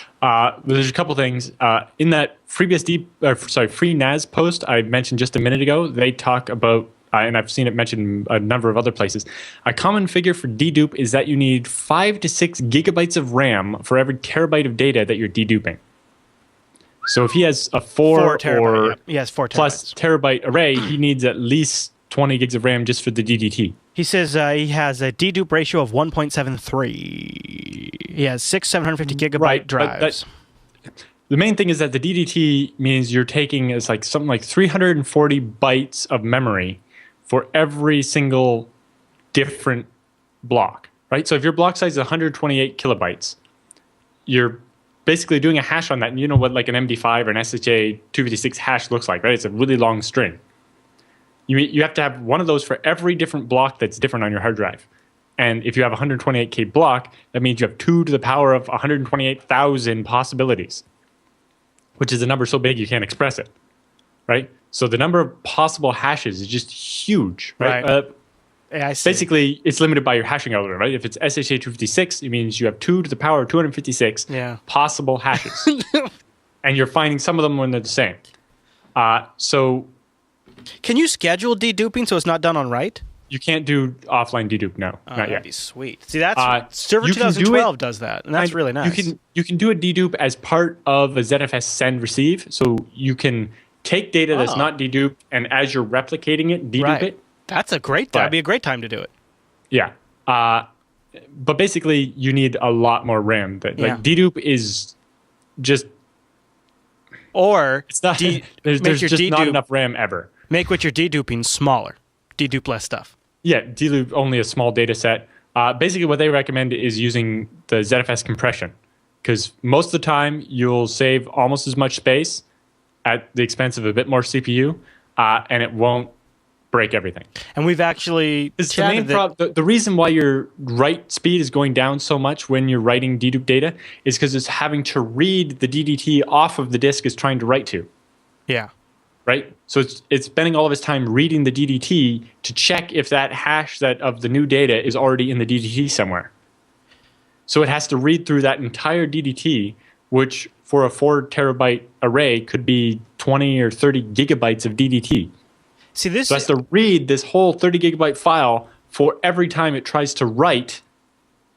B: There's a couple things in that FreeNAS post I mentioned just a minute ago. They talk about, and I've seen it mentioned a number of other places. A common figure for dedupe is that you need 5 to 6 gigabytes of RAM for every terabyte of data that you're deduping. So if he has a 4
A: terabyte, he has 4
B: plus terabyte array, he needs at least 20 gigs of RAM just for the DDT.
A: He says he has a dedupe ratio of 1.73. He has 6 750 gigabyte drives.
B: The main thing is that the DDT means you're taking something like 340 bytes of memory for every single different block, right? So if your block size is 128 kilobytes, you're basically doing a hash on that, and you know what like an MD5 or an SHA 256 hash looks like, right? It's a really long string. You have to have one of those for every different block that's different on your hard drive. And if you have a 128K block, that means you have 2 to the power of 128,000 possibilities, which is a number so big you can't express it, right? So the number of possible hashes is just huge, right?
A: Yeah, I see.
B: Basically, it's limited by your hashing algorithm, right? If it's SHA 256, it means you have 2 to the power of 256 possible hashes. And you're finding some of them when they're the same. So
A: can you schedule deduping so it's not done on write?
B: You can't do offline dedupe, no, not
A: that'd
B: yet.
A: be sweet. See, that's Server 2012 does that, and that's really nice.
B: You can do a dedupe as part of a ZFS send receive, so you can take data that's not deduped, and as you're replicating it, dedupe it.
A: That's that'd be a great time to do it.
B: Yeah. But basically, you need a lot more RAM. Dedupe is just...
A: Or
B: it's not, there's just not enough RAM ever.
A: Make what you're deduping smaller. Dedupe less stuff.
B: Yeah, dedupe only a small data set. Basically, what they recommend is using the ZFS compression, because most of the time, you'll save almost as much space at the expense of a bit more CPU, and it won't break everything.
A: And we've actually
B: the reason why your write speed is going down so much when you're writing dedupe data is because it's having to read the DDT off of the disk it's trying to write to.
A: Yeah.
B: Right? So it's spending all of its time reading the DDT to check if that hash of the new data is already in the DDT somewhere. So it has to read through that entire DDT, which for a 4 terabyte array could be 20 or 30 gigabytes of DDT.
A: See, this
B: so it has to read this whole 30 gigabyte file for every time it tries to write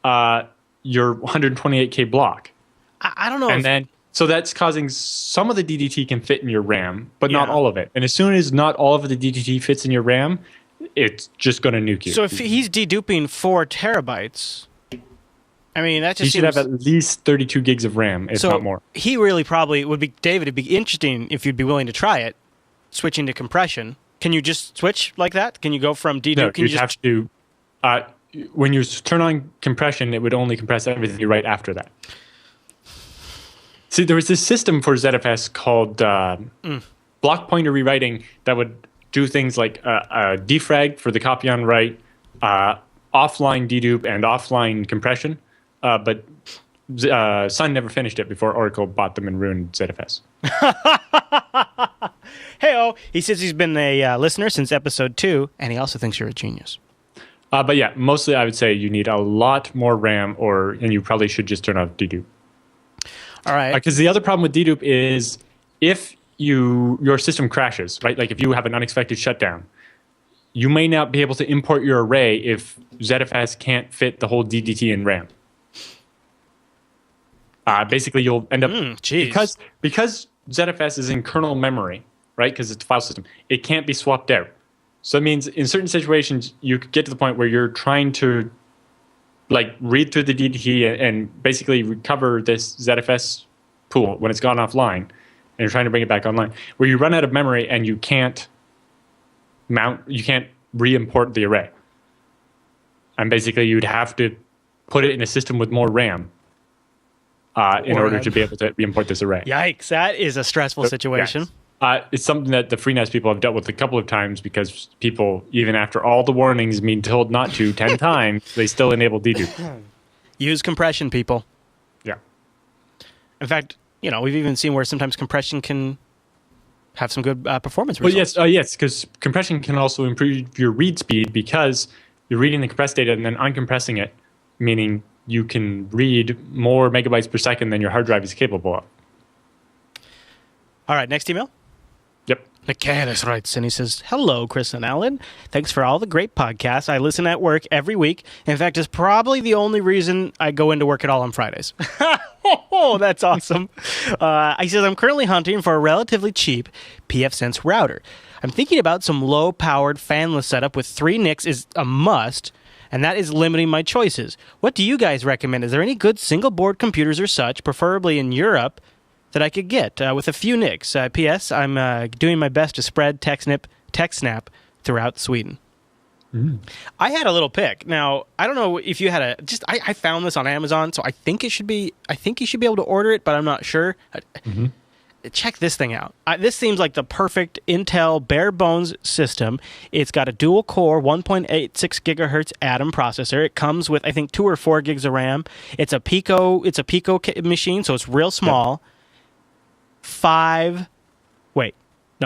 B: your 128K block.
A: I don't know.
B: And then, so that's causing some of the DDT can fit in your RAM, but not all of it. And as soon as not all of the DDT fits in your RAM, it's just going to nuke you.
A: So if he's deduping 4 terabytes, I mean, that just
B: he should have at least 32 gigs of RAM, if not more.
A: He really probably would be, David, it'd be interesting if you'd be willing to try it, switching to compression. Can you just switch like that? Can you go from dedupe?
B: No, you'd have to. When you turn on compression, it would only compress everything right after that. See, there was this system for ZFS called block pointer rewriting that would do things like defrag for the copy on write, offline dedupe, and offline compression. But Sun never finished it before Oracle bought them and ruined ZFS.
A: Hey-oh, he says he's been a listener since episode 2, and he also thinks you're a genius.
B: But yeah, mostly I would say you need a lot more RAM, and you probably should just turn off dedupe.
A: All right.
B: Because the other problem with dedupe is if your system crashes, right? Like if you have an unexpected shutdown, you may not be able to import your array if ZFS can't fit the whole DDT in RAM. Basically, you'll end up because ZFS is in kernel memory, right? Because it's a file system. It can't be swapped out. So it means in certain situations, you could get to the point where you're trying to read through the DDT and basically recover this ZFS pool when it's gone offline, and you're trying to bring it back online, where you run out of memory and you can't re-import the array. And basically, you'd have to put it in a system with more RAM. In order to be able to re-import this array.
A: Yikes, that is a stressful situation.
B: Yes. It's something that the FreeNAS people have dealt with a couple of times because people, even after all the warnings being told not to 10 times, they still enable dedupe.
A: Use compression, people.
B: Yeah.
A: In fact, we've even seen where sometimes compression can have some good performance
B: Well,
A: results.
B: yes, because compression can also improve your read speed because you're reading the compressed data and then uncompressing it, meaning you can read more megabytes per second than your hard drive is capable of.
A: All right, next email.
B: Yep.
A: Nicalis writes, and he says, "Hello, Chris and Alan. Thanks for all the great podcasts. I listen at work every week. In fact, it's probably the only reason I go into work at all on Fridays." Oh, that's awesome. He says, "I'm currently hunting for a relatively cheap pfSense router. I'm thinking about some low-powered fanless setup with 3 NICs is a must, and that is limiting my choices. What do you guys recommend? Is there any good single-board computers or such, preferably in Europe, that I could get with a few NICs? P.S. I'm doing my best to spread TechSNAP throughout Sweden." I had a little pick. Now, I don't know if you had I found this on Amazon, so I think you should be able to order it, but I'm not sure. Check this thing out. This seems like the perfect Intel bare bones system. It's got a dual core 1.86 gigahertz Atom processor. It comes with, I think, 2 or 4 gigs of RAM. It's a Pico machine, so it's real small.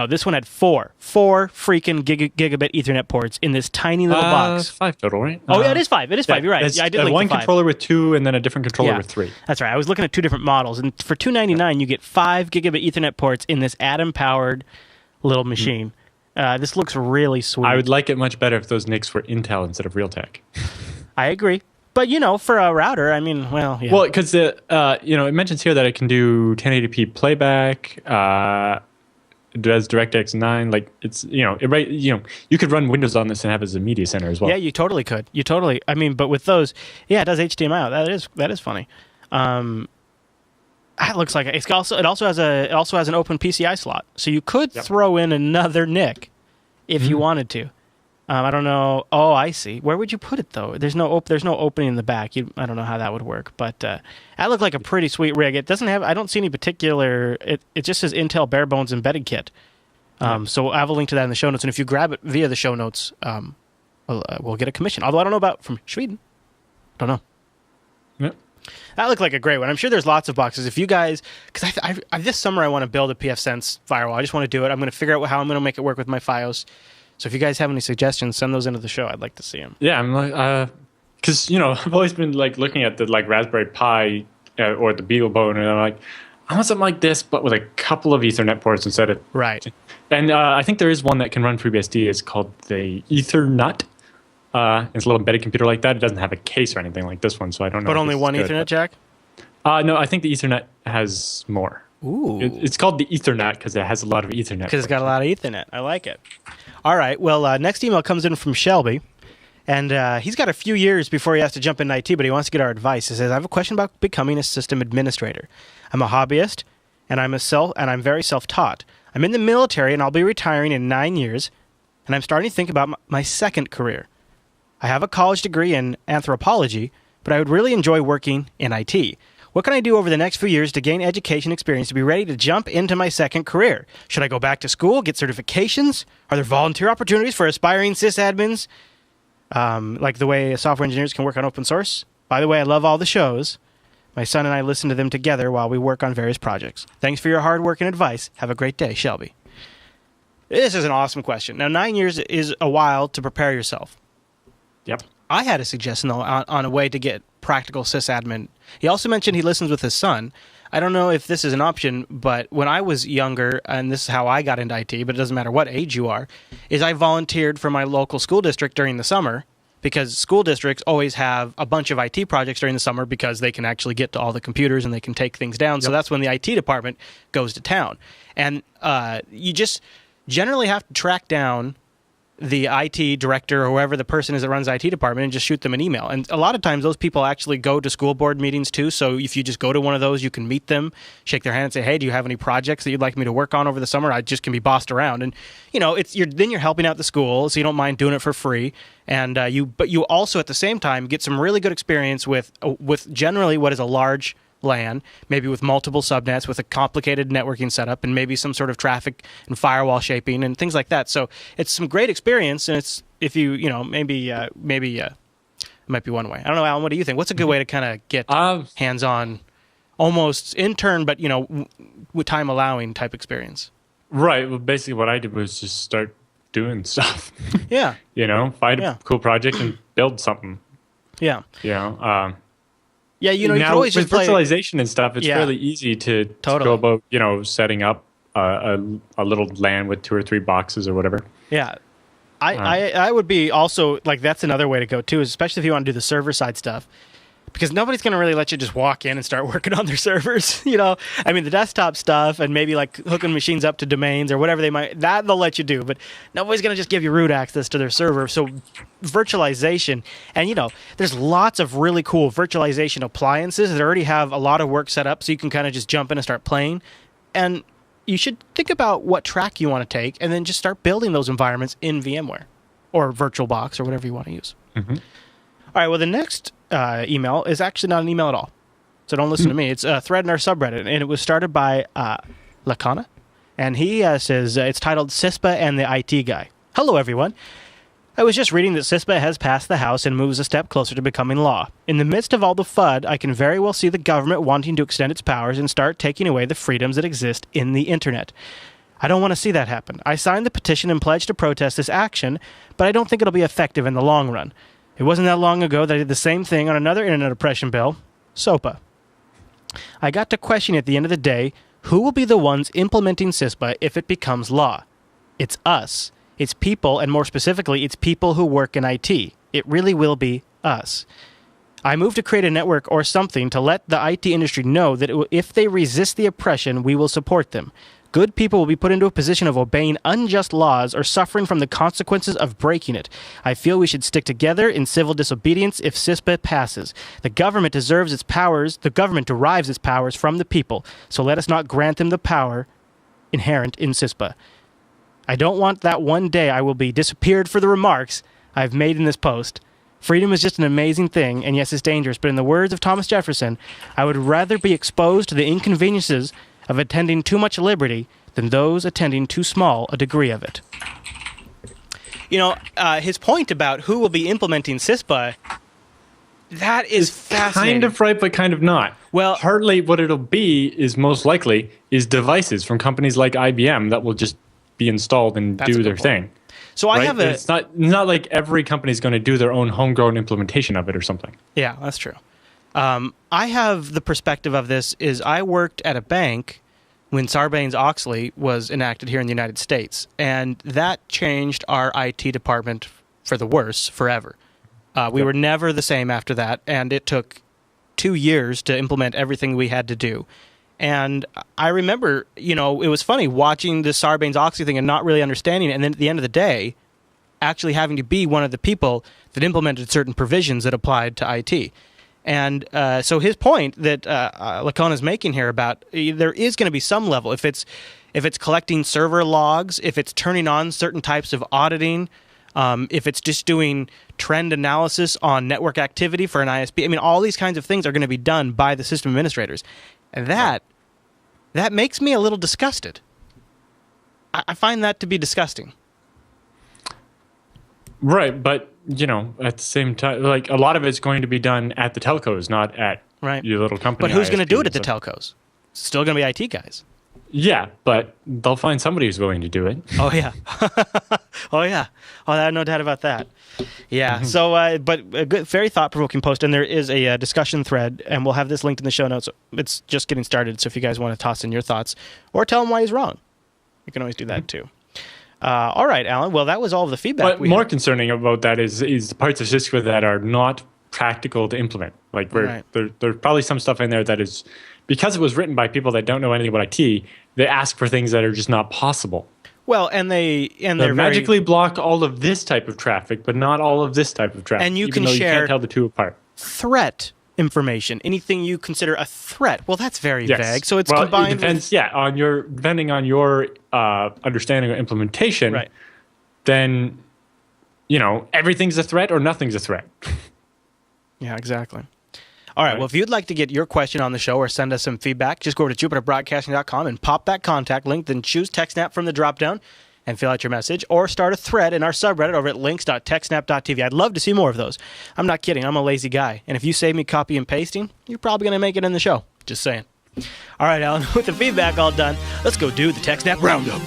A: This one had four freaking gigabit Ethernet ports in this tiny little box.
B: 5 total, right?
A: Oh, yeah, it is 5. It is 5. You're right. Yeah, I did link
B: one
A: to 5.
B: controller with 2 and then a different controller with 3.
A: That's right. I was looking at 2 different models, and for $299, you get 5 gigabit Ethernet ports in this Atom-powered little machine. This looks really sweet.
B: I would like it much better if those NICs were Intel instead of Realtek.
A: I agree. But, for a router, I mean, well, yeah.
B: Well, because it mentions here that it can do 1080p playback. It does DirectX 9. Like, it's, you could run Windows on this and have it as a media center as well.
A: Yeah, you totally could. I mean, but with those, it does HDMI out. That is funny. It looks like it also has an open PCI slot, so you could throw in another NIC if you wanted to. I don't know. Oh, I see. Where would you put it though? There's no opening in the back. I don't know how that would work, but that looked like a pretty sweet rig. It doesn't have. I don't see any particular. It just says Intel bare bones embedded kit. So I have a link to that in the show notes, and if you grab it via the show notes, we'll get a commission. Although I don't know about from Sweden. Don't know.
B: Yep.
A: That looked like a great one. I'm sure there's lots of boxes. If you guys, because I this summer I want to build a pfSense firewall. I just want to do it. I'm going to figure out how I'm going to make it work with my FiOS. So if you guys have any suggestions, send those into the show. I'd like to see them.
B: Yeah, I'm like, because I've always been like looking at the Raspberry Pi or the BeagleBone, and I'm like, I want something like this, but with a couple of Ethernet ports instead of
A: right.
B: And I think there is one that can run FreeBSD. It's called the Ethernet. It's a little embedded computer like that. It doesn't have a case or anything like this one, so I don't know.
A: But only one Ethernet jack?
B: No, I think the Ethernet has more.
A: Ooh.
B: It's called the Ethernet because it has a lot of Ethernet.
A: Because it's got a lot of Ethernet. I like it. All right. Well, next email comes in from Shelby. And he's got a few years before he has to jump into IT, but he wants to get our advice. He says, "I have a question about becoming a system administrator. I'm a hobbyist, and I'm very self-taught. I'm in the military, and I'll be retiring in 9 years, and I'm starting to think about my second career. I have a college degree in anthropology, but I would really enjoy working in IT. What can I do over the next few years to gain education experience to be ready to jump into my second career? Should I go back to school, get certifications? Are there volunteer opportunities for aspiring sysadmins? Like the way software engineers can work on open source? By the way, I love all the shows. My son and I listen to them together while we work on various projects. Thanks for your hard work and advice. Have a great day, Shelby." This is an awesome question. Now, 9 years is a while to prepare yourself.
B: Yep.
A: I had a suggestion, though, on a way to get practical sysadmin. He also mentioned he listens with his son. I don't know if this is an option, but when I was younger, and this is how I got into IT, but it doesn't matter what age you are, is I volunteered for my local school district during the summer, because school districts always have a bunch of IT projects during the summer because they can actually get to all the computers and they can take things down. Yep. So that's when the IT department goes to town. And you just generally have to track down the IT director or whoever the person is that runs the IT department and just shoot them an email. And a lot of times those people actually go to school board meetings too. So if you just go to one of those, you can meet them, shake their hand and say, "Hey, do you have any projects that you'd like me to work on over the summer? I just can be bossed around." And then you're helping out the school, so you don't mind doing it for free. And you also at the same time get some really good experience with generally what is a large LAN, maybe with multiple subnets, with a complicated networking setup, and maybe some sort of traffic and firewall shaping and things like that. So it's some great experience, and it's maybe it might be one way. I don't know, Alan. What do you think? What's a good way to kind of get hands-on, almost intern, but with time allowing type experience?
B: Right. Well, basically, what I did was just start doing stuff.
A: Yeah.
B: Find
A: Yeah.
B: a cool project and build something.
A: Yeah. Yeah, you
B: Now
A: could always
B: with
A: just play.
B: virtualization and stuff, it's
A: Yeah.
B: fairly easy to
A: Totally.
B: go about, setting up a little LAN with 2 or 3 boxes or whatever.
A: Yeah. I would be also, like, that's another way to go, too, especially if you want to do the server-side stuff. Because nobody's going to really let you just walk in and start working on their servers, I mean, the desktop stuff and maybe, like, hooking machines up to domains or whatever that they'll let you do. But nobody's going to just give you root access to their server. So virtualization, and, there's lots of really cool virtualization appliances that already have a lot of work set up so you can kind of just jump in and start playing. And you should think about what track you want to take and then just start building those environments in VMware or VirtualBox or whatever you want to use.
B: Mm-hmm.
A: All right, well, the next email is actually not an email at all. So don't listen to me. It's a thread in our subreddit, and it was started by Lacana. And he says, it's titled CISPA and the IT Guy. Hello, everyone. I was just reading that CISPA has passed the House and moves a step closer to becoming law. In the midst of all the FUD, I can very well see the government wanting to extend its powers and start taking away the freedoms that exist in the Internet. I don't want to see that happen. I signed the petition and pledged to protest this action, but I don't think it'll be effective in the long run. It wasn't that long ago that I did the same thing on another internet oppression bill, SOPA. I got to question at the end of the day, who will be the ones implementing CISPA if it becomes law? It's us. It's people, and more specifically, it's people who work in IT. It really will be us. I moved to create a network or something to let the IT industry know that if they resist the oppression, we will support them. Good people will be put into a position of obeying unjust laws or suffering from the consequences of breaking it. I feel we should stick together in civil disobedience if CISPA passes. The government deserves its powers. The government derives its powers from the people. So let us not grant them the power inherent in CISPA. I don't want that one day I will be disappeared for the remarks I've made in this post. Freedom is just an amazing thing, and yes, it's dangerous, but in the words of Thomas Jefferson, I would rather be exposed to the inconveniences of attending too much liberty than those attending too small a degree of it. His point about who will be implementing CISPA, that is fascinating.
B: Kind of right, but kind of not.
A: Well,
B: partly what it'll be is most likely is devices from companies like IBM that will just be installed and do their thing.
A: So I have
B: It's not like every company is going to do their own homegrown implementation of it or something.
A: Yeah, that's true. I have the perspective of this is I worked at a bank when Sarbanes-Oxley was enacted here in the United States, and that changed our IT department for the worse forever. We were never the same after that, and it took 2 years to implement everything we had to do. And I remember, it was funny watching the Sarbanes-Oxley thing and not really understanding it, and then at the end of the day, actually having to be one of the people that implemented certain provisions that applied to IT. And so his point that Lacona is making here about there is going to be some level, if it's collecting server logs, if it's turning on certain types of auditing, if it's just doing trend analysis on network activity for an ISP. I mean, all these kinds of things are going to be done by the system administrators. And that makes me a little disgusted. I find that to be disgusting.
B: Right, but at the same time, like a lot of it's going to be done at the telcos, not at your little company.
A: But who's going to do it at the
B: ISPs.
A: telcos? It's still going to be IT guys.
B: Yeah, but they'll find somebody who's willing to do it.
A: Oh yeah, oh yeah. Oh, I have no doubt about that. Yeah. So, but a good, very thought-provoking post, and there is a discussion thread, and we'll have this linked in the show notes. It's just getting started, so if you guys want to toss in your thoughts or tell him why he's wrong, you can always do that too. All right, Alan. Well, that was all of the feedback.
B: But more concerning about that is the parts of Cisco that are not practical to implement. Like there's probably some stuff in there that is, because it was written by people that don't know anything about IT, they ask for things that are just not possible.
A: Well, and they
B: magically block all of this type of traffic, but not all of this type of traffic.
A: And you
B: even
A: can
B: though
A: share
B: you can't tell the two apart.
A: Threat information, anything you consider a threat. Well, that's very vague. So it's combined.
B: It depends. Depending on your understanding of implementation.
A: Right.
B: Then, everything's a threat or nothing's a threat.
A: Yeah, exactly. All right. Well, if you'd like to get your question on the show or send us some feedback, just go over to jupiterbroadcasting.com and pop that contact link, then choose TechSNAP from the dropdown and fill out your message, or start a thread in our subreddit over at links.techsnap.tv. I'd love to see more of those. I'm not kidding. I'm a lazy guy. And if you save me copy and pasting, you're probably going to make it in the show. Just saying. All right, Alan, with the feedback all done, let's go do the TechSNAP Roundup.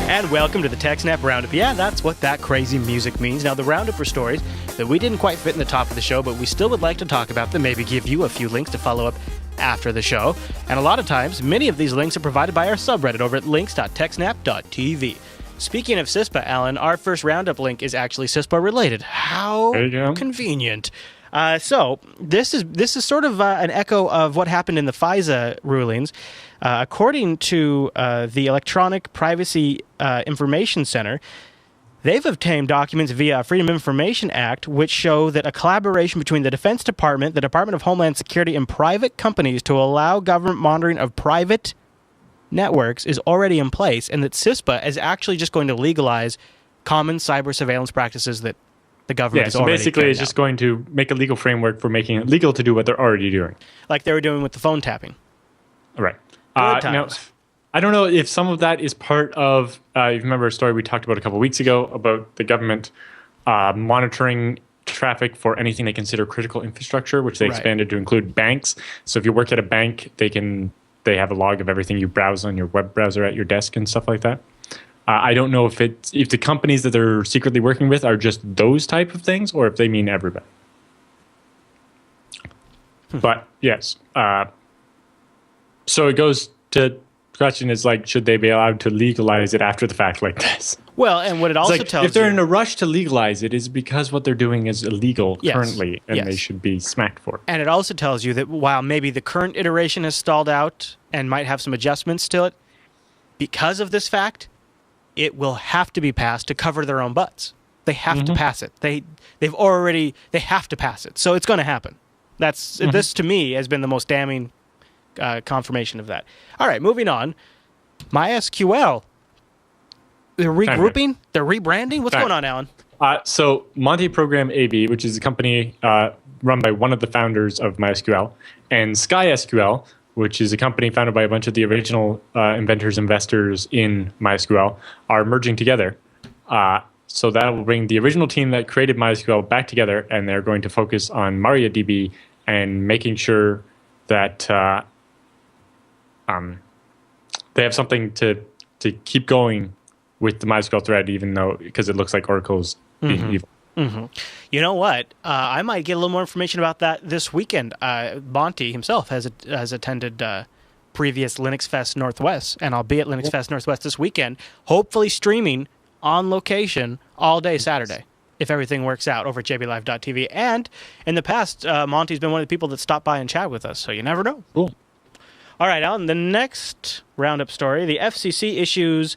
A: And welcome to the TechSNAP Roundup. Yeah, that's what that crazy music means. Now, the Roundup are stories that we didn't quite fit in the top of the show, but we still would like to talk about them, maybe give you a few links to follow up after the show. And a lot of times, many of these links are provided by our subreddit over at links.techsnap.tv. Speaking of CISPA, Alan, our first Roundup link is actually CISPA related. How convenient. So this is sort of an echo of what happened in the FISA rulings. According to the Electronic Privacy Information Center, they've obtained documents via Freedom of Information Act, which show that a collaboration between the Defense Department, the Department of Homeland Security, and private companies to allow government monitoring of private networks is already in place, and that CISPA is actually just going to legalize common cyber surveillance practices that the government is already
B: basically it's just going to make a legal framework for making it legal to do what they're already doing.
A: Like they were doing with the phone tapping.
B: Right.
A: Now,
B: I don't know if some of that is part of, you remember a story we talked about a couple of weeks ago about the government monitoring traffic for anything they consider critical infrastructure, which they expanded to include banks. So if you work at a bank, they have a log of everything you browse on your web browser at your desk and stuff like that. I don't know if the companies that they're secretly working with are just those type of things or if they mean everybody. But yes. So it goes to the question is like, should they be allowed to legalize it after the fact like this?
A: Well, and what it also tells you...
B: If they're in a rush to legalize it, is because what they're doing is illegal currently, and they should be smacked for it.
A: And it also tells you that while maybe the current iteration has stalled out and might have some adjustments to it, because of this fact, it will have to be passed to cover their own butts. They have to pass it. They have to pass it. So it's going to happen. This, to me, has been the most damning confirmation of that. All right, moving on. MySQL. They're regrouping? They're rebranding? What's going on, Alan?
B: So Monty Program AB, which is a company run by one of the founders of MySQL, and SkySQL, which is a company founded by a bunch of the original investors in MySQL, are merging together. So that will bring the original team that created MySQL back together, and they're going to focus on MariaDB and making sure that they have something to keep going with the MySQL thread, even though because it looks like Oracle's being evil.
A: You know what? I might get a little more information about that this weekend. Monty himself has attended previous Linux Fest Northwest, and I'll be at Linux Fest Northwest this weekend, hopefully streaming on location all day Saturday, if everything works out, over at jblive.tv. And in the past, Monty's been one of the people that stopped by and chat with us, so you never know.
B: Cool.
A: All right, Alan, the next Roundup story, the FCC issues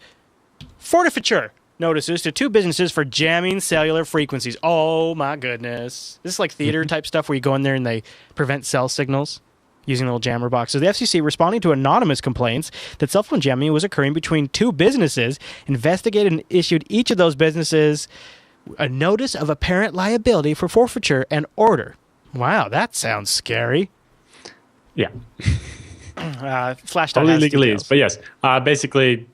A: forfeiture notices to two businesses for jamming cellular frequencies. Oh, my goodness. This is like theater type stuff where you go in there and they prevent cell signals using little jammer boxes. The FCC, responding to anonymous complaints that cell phone jamming was occurring between two businesses, investigated and issued each of those businesses a notice of apparent liability for forfeiture and order. Wow, that sounds scary.
B: Yeah.
A: Flash
B: Only legalese, but yes. Basically,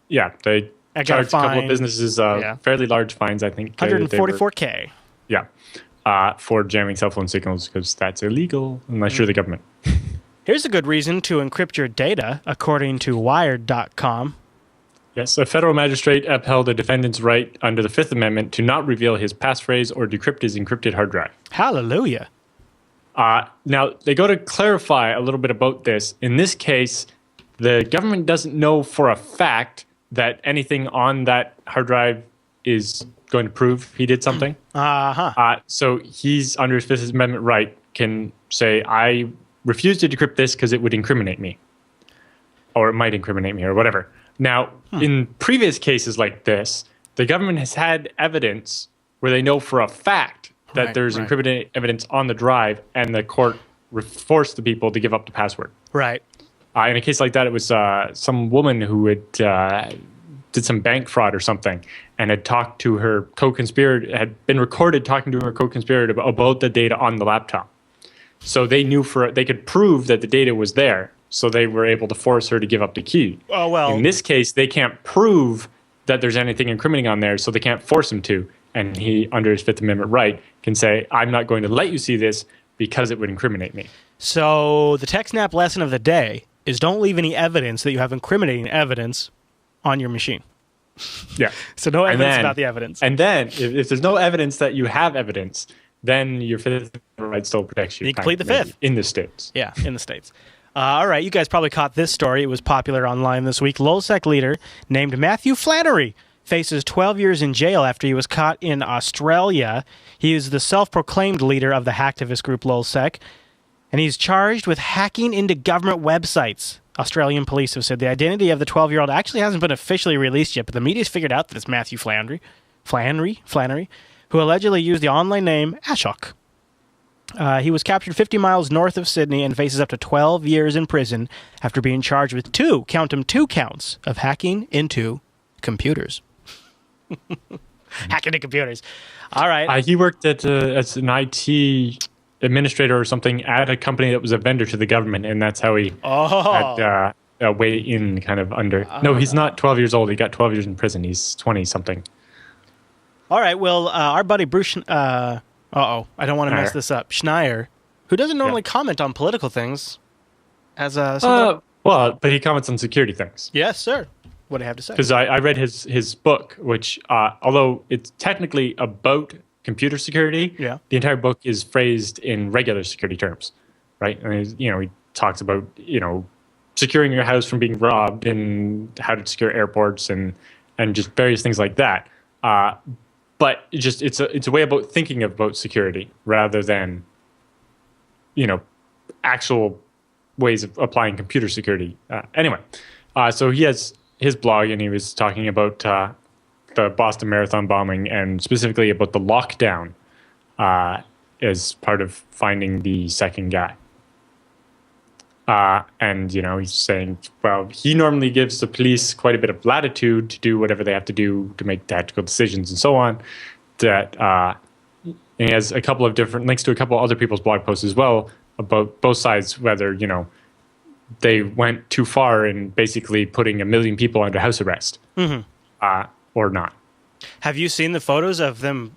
B: yeah, they charged a couple of businesses fairly large fines, I think.
A: $144K.
B: For jamming cell phone signals, because that's illegal unless you're the government.
A: Here's a good reason to encrypt your data, according to Wired.com.
B: Yes, a federal magistrate upheld a defendant's right under the Fifth Amendment to not reveal his passphrase or decrypt his encrypted hard drive.
A: Hallelujah.
B: Now, they go to clarify a little bit about this. In this case, the government doesn't know for a fact that anything on that hard drive is going to prove he did something. So he's, under his Fifth Amendment right, can say, I refuse to decrypt this because it would incriminate me. Or it might incriminate me, or whatever. Now, in previous cases like this, the government has had evidence where they know for a fact that there's incriminating evidence on the drive, and the court forced the people to give up the password.
A: Right.
B: In a case like that, it was some woman who had did some bank fraud or something, and had talked to her co-conspirator, had been recorded talking to her co-conspirator about the data on the laptop. So they knew they could prove that the data was there, so they were able to force her to give up the key.
A: Oh, well.
B: In this case, they can't prove that there's anything incriminating on there, so they can't force him to. and he, under his Fifth Amendment right, can say, I'm not going to let you see this because it would incriminate me.
A: So the TechSNAP lesson of the day is don't leave any evidence that you have incriminating evidence on your machine.
B: Yeah.
A: So no evidence about the evidence.
B: And then if there's no evidence that you have evidence, then your Fifth Amendment right still protects you.
A: You complete the Fifth.
B: In the States.
A: Yeah, in the States. All right, you guys probably caught this story. It was popular online this week. LulzSec leader named Matthew Flannery faces 12 years in jail after he was caught in Australia. He is the self-proclaimed leader of the hacktivist group LulzSec, and he's charged with hacking into government websites. Australian police have said the identity of the 12-year-old actually hasn't been officially released yet, but the media's figured out that it's Matthew Flannery, who allegedly used the online name Ashok. He was captured 50 miles north of Sydney and faces up to 12 years in prison after being charged with two counts of hacking into computers. Hacking into computers. All right.
B: He worked as an IT administrator or something at a company that was a vendor to the government, and that's how he had a way in kind of under. No, he's not 12 years old. He got 12 years in prison. He's 20-something.
A: All right. Well, our buddy Bruce... I don't want to mess this up. Schneier, who doesn't normally comment on political things, as a...
B: but he comments on security things.
A: Yes, sir. What do you have to say?
B: Because I read his book, which, although it's technically about computer security, the entire book is phrased in regular security terms, right? I mean, he talks about, securing your house from being robbed and how to secure airports and just various things like that. But it's a way about thinking about security rather than, actual ways of applying computer security. Anyway, so he has his blog, and he was talking about the Boston Marathon bombing and specifically about the lockdown as part of finding the second guy. And, he's saying, well, he normally gives the police quite a bit of latitude to do whatever they have to do to make tactical decisions and so on. That and he has a couple of different links to a couple of other people's blog posts as well about both sides, whether, they went too far in basically putting 1 million people under house arrest or not.
A: Have you seen the photos of them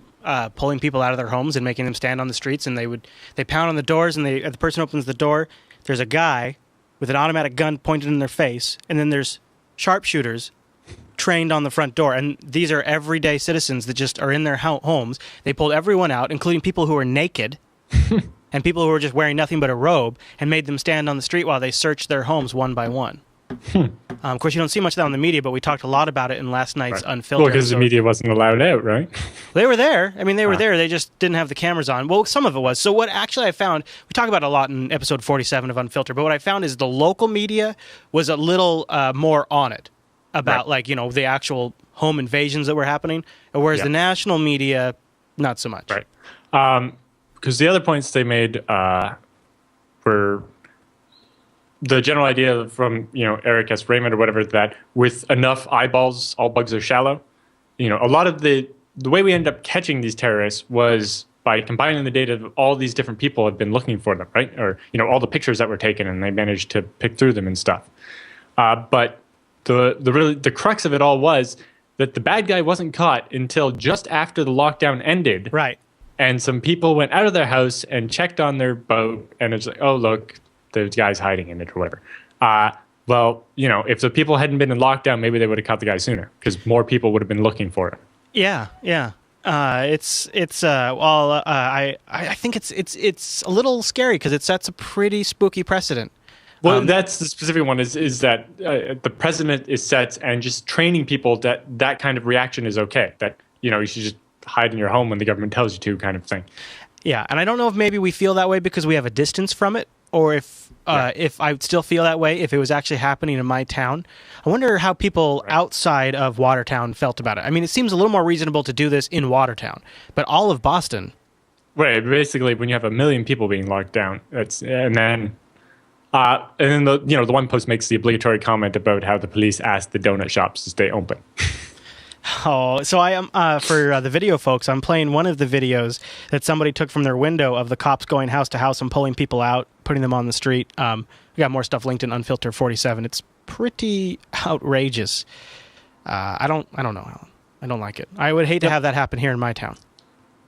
A: pulling people out of their homes and making them stand on the streets? And they pound on the doors, and the person opens the door. There's a guy with an automatic gun pointed in their face, and then there's sharpshooters trained on the front door. And these are everyday citizens that just are in their homes. They pulled everyone out, including people who were naked and people who were just wearing nothing but a robe, and made them stand on the street while they searched their homes one by one. Of course, you don't see much of that on the media, but we talked a lot about it in last night's Unfiltered.
B: Well, because the media wasn't allowed out, right?
A: They were there. I mean, they were there. They just didn't have the cameras on. Well, some of it was. So what actually I found, we talk about it a lot in episode 47 of Unfiltered, but what I found is the local media was a little more on it about, the actual home invasions that were happening, whereas the national media, not so much.
B: Right. Because the other points they made were... the general idea from, Eric S. Raymond or whatever, that with enough eyeballs, all bugs are shallow. A lot of the way we ended up catching these terrorists was by combining the data of all these different people had been looking for them, right? Or, all the pictures that were taken, and they managed to pick through them and stuff. But the crux of it all was that the bad guy wasn't caught until just after the lockdown ended.
A: Right.
B: And some people went out of their house and checked on their boat, and it's like, oh, look, there's guys hiding in it or whatever. Well, if the people hadn't been in lockdown, maybe they would have caught the guy sooner because more people would have been looking for it.
A: Yeah. I think it's a little scary because it sets a pretty spooky precedent.
B: Well, that's the specific one is that the precedent is set, and just training people that kind of reaction is okay. That, you should just hide in your home when the government tells you to, kind of thing.
A: Yeah, and I don't know if maybe we feel that way because we have a distance from it, or if I would still feel that way if it was actually happening in my town. I wonder how people outside of Watertown felt about it. I mean, it seems a little more reasonable to do this in Watertown, but all of Boston.
B: Right, basically, when you have 1 million people being locked down, and then the one post makes the obligatory comment about how the police asked the donut shops to stay open.
A: Oh, so I am for the video folks. I'm playing one of the videos that somebody took from their window of the cops going house to house and pulling people out, putting them on the street. We got more stuff linked in Unfiltered 47. It's pretty outrageous. I don't know, Alan. I don't like it. I would hate to have that happen here in my town.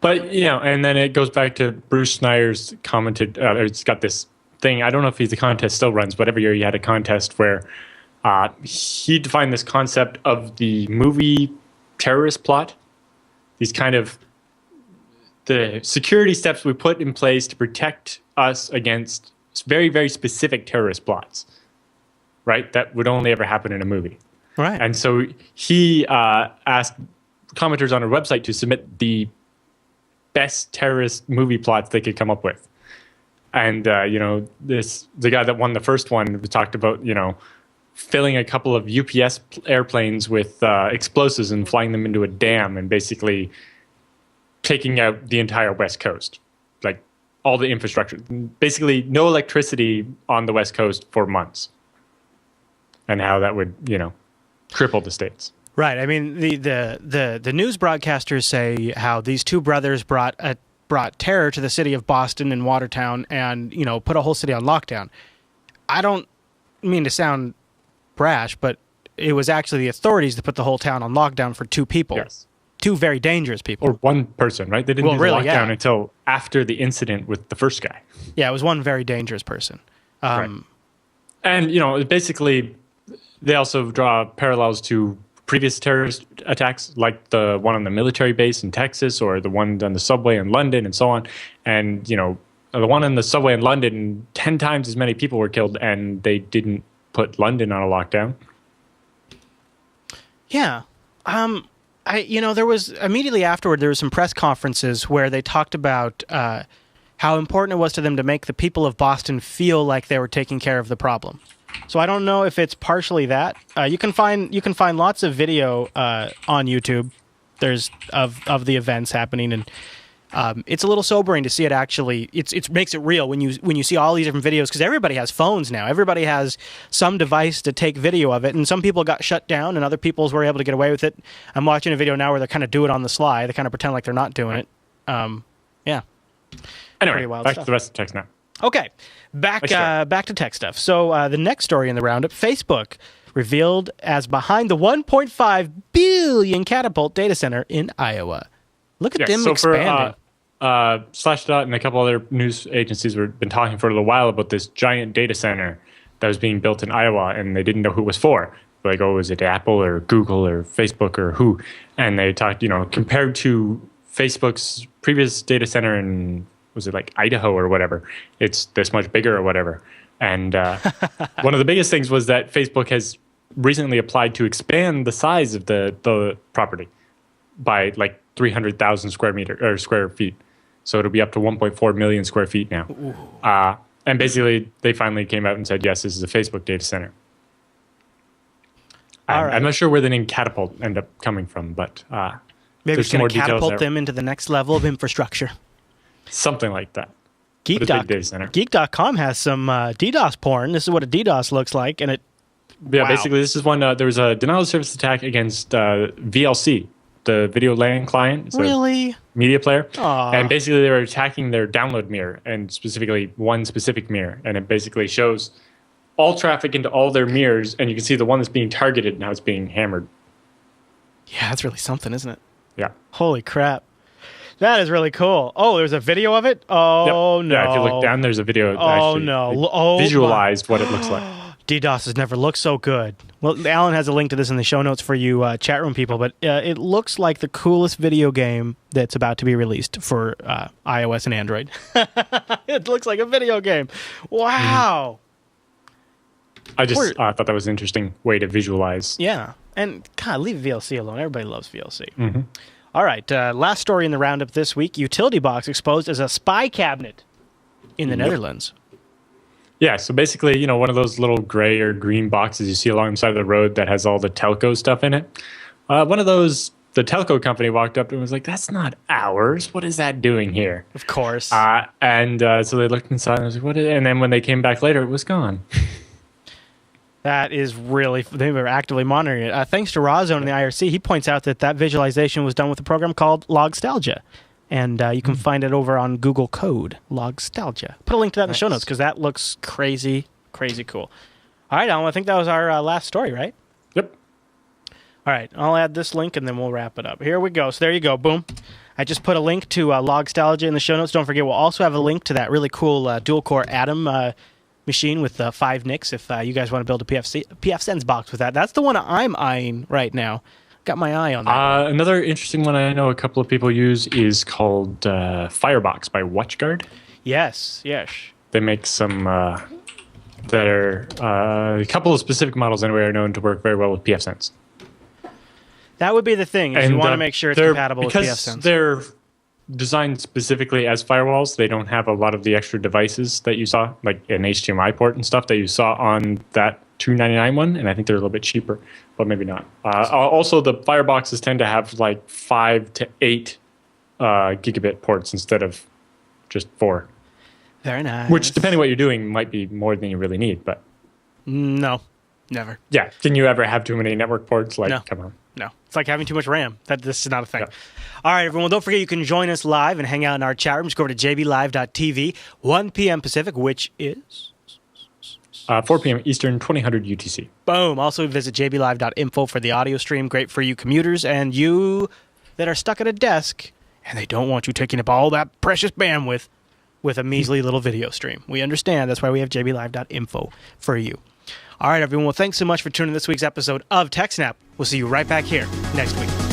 B: But, and then it goes back to Bruce Snyder's commented, it's got this thing. I don't know if the contest still runs, but every year he had a contest where he defined this concept of the movie terrorist plot. These kind of the security steps we put in place to protect us against very, very specific terrorist plots, right? That would only ever happen in a movie.
A: Right.
B: And so he asked commenters on our website to submit the best terrorist movie plots they could come up with. And, the guy that won the first one talked about, filling a couple of UPS airplanes with explosives and flying them into a dam and basically taking out the entire West Coast, like all the infrastructure. Basically, no electricity on the West Coast for months. And how that would, cripple the states.
A: Right. I mean, the news broadcasters say how these two brothers brought terror to the city of Boston and Watertown and, put a whole city on lockdown. I don't mean to sound brash, but it was actually the authorities that put the whole town on lockdown for two people.
B: Yes.
A: Two very dangerous people.
B: Or one person, right? They didn't do the lockdown
A: until
B: until after the incident with the first guy.
A: Yeah, it was one very dangerous person.
B: Right. And, basically, they also draw parallels to previous terrorist attacks, like the one on the military base in Texas or the one on the subway in London and so on. And, the one on the subway in London, 10 times as many people were killed, and they didn't put London on a lockdown.
A: Yeah. There was immediately afterward, there was some press conferences where they talked about how important it was to them to make the people of Boston feel like they were taking care of the problem. So I don't know if it's partially that. You can find lots of video on YouTube. There's of the events happening, and it's a little sobering to see it actually. It makes it real when you see all these different videos, because everybody has phones now. Everybody has some device to take video of it, and some people got shut down, and other people were able to get away with it. I'm watching a video now where they kind of do it on the sly. They kind of pretend like they're not doing it. Yeah.
B: Anyway, back to the rest of TechSNAP.
A: Okay, back to tech stuff. So the next story in the roundup: Facebook revealed as behind the 1.5 billion Catapult data center in Iowa. Look at them expanding.
B: Slashdot and a couple other news agencies have been talking for a little while about this giant data center that was being built in Iowa, and they didn't know who it was for. Like, is it Apple or Google or Facebook or who? And they talked, compared to Facebook's previous data center in, was it like Idaho or whatever, it's this much bigger or whatever. And one of the biggest things was that Facebook has recently applied to expand the size of the property by like 300,000 square feet. So it'll be up to 1.4 million square feet now. And basically, they finally came out and said, yes, this is a Facebook data center. Right. I'm not sure where the name Catapult ended up coming from, but
A: maybe it's going to catapult them into the next level of infrastructure.
B: Something like that. Geek.com
A: has some DDoS porn. This is what a DDoS looks like, and
B: basically, this is one. There was a denial of service attack against VLC, the video LAN client. It's
A: really?
B: Media player.
A: Aww.
B: And basically, they were attacking their download mirror, and specifically one specific mirror. And it basically shows all traffic into all their mirrors, and you can see the one that's being targeted and how it's being hammered.
A: Yeah, that's really something, isn't it?
B: Yeah.
A: Holy crap. That is really cool. Oh, there's a video of it? Oh,
B: yep.
A: no.
B: Yeah, if you look down, there's a video that visualized what it looks like.
A: DDoS has never looked so good. Well, Alan has a link to this in the show notes for you chat room people, but it looks like the coolest video game that's about to be released for iOS and Android. It looks like a video game. Wow.
B: I just thought that was an interesting way to visualize.
A: Yeah. And, God, leave VLC alone. Everybody loves VLC.
B: Mm-hmm.
A: All right. Last story in the roundup this week. Utility box exposed as a spy cabinet in the Netherlands.
B: Yeah, so basically, one of those little gray or green boxes you see alongside the road that has all the telco stuff in it. One of those, the telco company walked up and was like, that's not ours. What is that doing here?
A: Of course.
B: So they looked inside and I was like, what is it? And then when they came back later, it was gone.
A: That is really, they were actively monitoring it. Thanks to Rawzone and the IRC, he points out that visualization was done with a program called Logstalgia. And you can find it over on Google Code, Logstalgia. Put a link to that in the show notes because that looks crazy, crazy cool. All right, Alan, I think that was our last story, right?
B: Yep.
A: All right, I'll add this link and then we'll wrap it up. Here we go. So there you go. Boom. I just put a link to Logstalgia in the show notes. Don't forget, we'll also have a link to that really cool dual-core Atom machine with 5 NICs if you guys want to build a PFSense box with that. That's the one I'm eyeing right now. Got my eye on that.
B: Another interesting one I know a couple of people use is called Firebox by WatchGuard.
A: Yes.
B: They make some that are a couple of specific models anyway are known to work very well with PFSense.
A: That would be the thing, is you want to make sure it's compatible with
B: because
A: PFSense.
B: They're designed specifically as firewalls. They don't have a lot of the extra devices that you saw, like an HDMI port and stuff that you saw on that $299 one, and I think they're a little bit cheaper, but maybe not. Also, the fireboxes tend to have like 5 to 8 gigabit ports instead of just 4.
A: Very nice.
B: Which, depending on what you're doing, might be more than you really need. But
A: no, never.
B: Yeah, can you ever have too many network ports? Like,
A: No.
B: come on.
A: No, it's like having too much RAM. This is not a thing. Yeah. All right, everyone. Don't forget you can join us live and hang out in our chat room. Just go over to jblive.tv, 1 p.m. Pacific, which is
B: 4 p.m. Eastern, 2000 UTC.
A: Boom. Also visit jblive.info for the audio stream. Great for you commuters and you that are stuck at a desk and they don't want you taking up all that precious bandwidth with a measly little video stream. We understand. That's why we have jblive.info for you. All right, everyone. Well, thanks so much for tuning in this week's episode of TechSNAP. We'll see you right back here next week.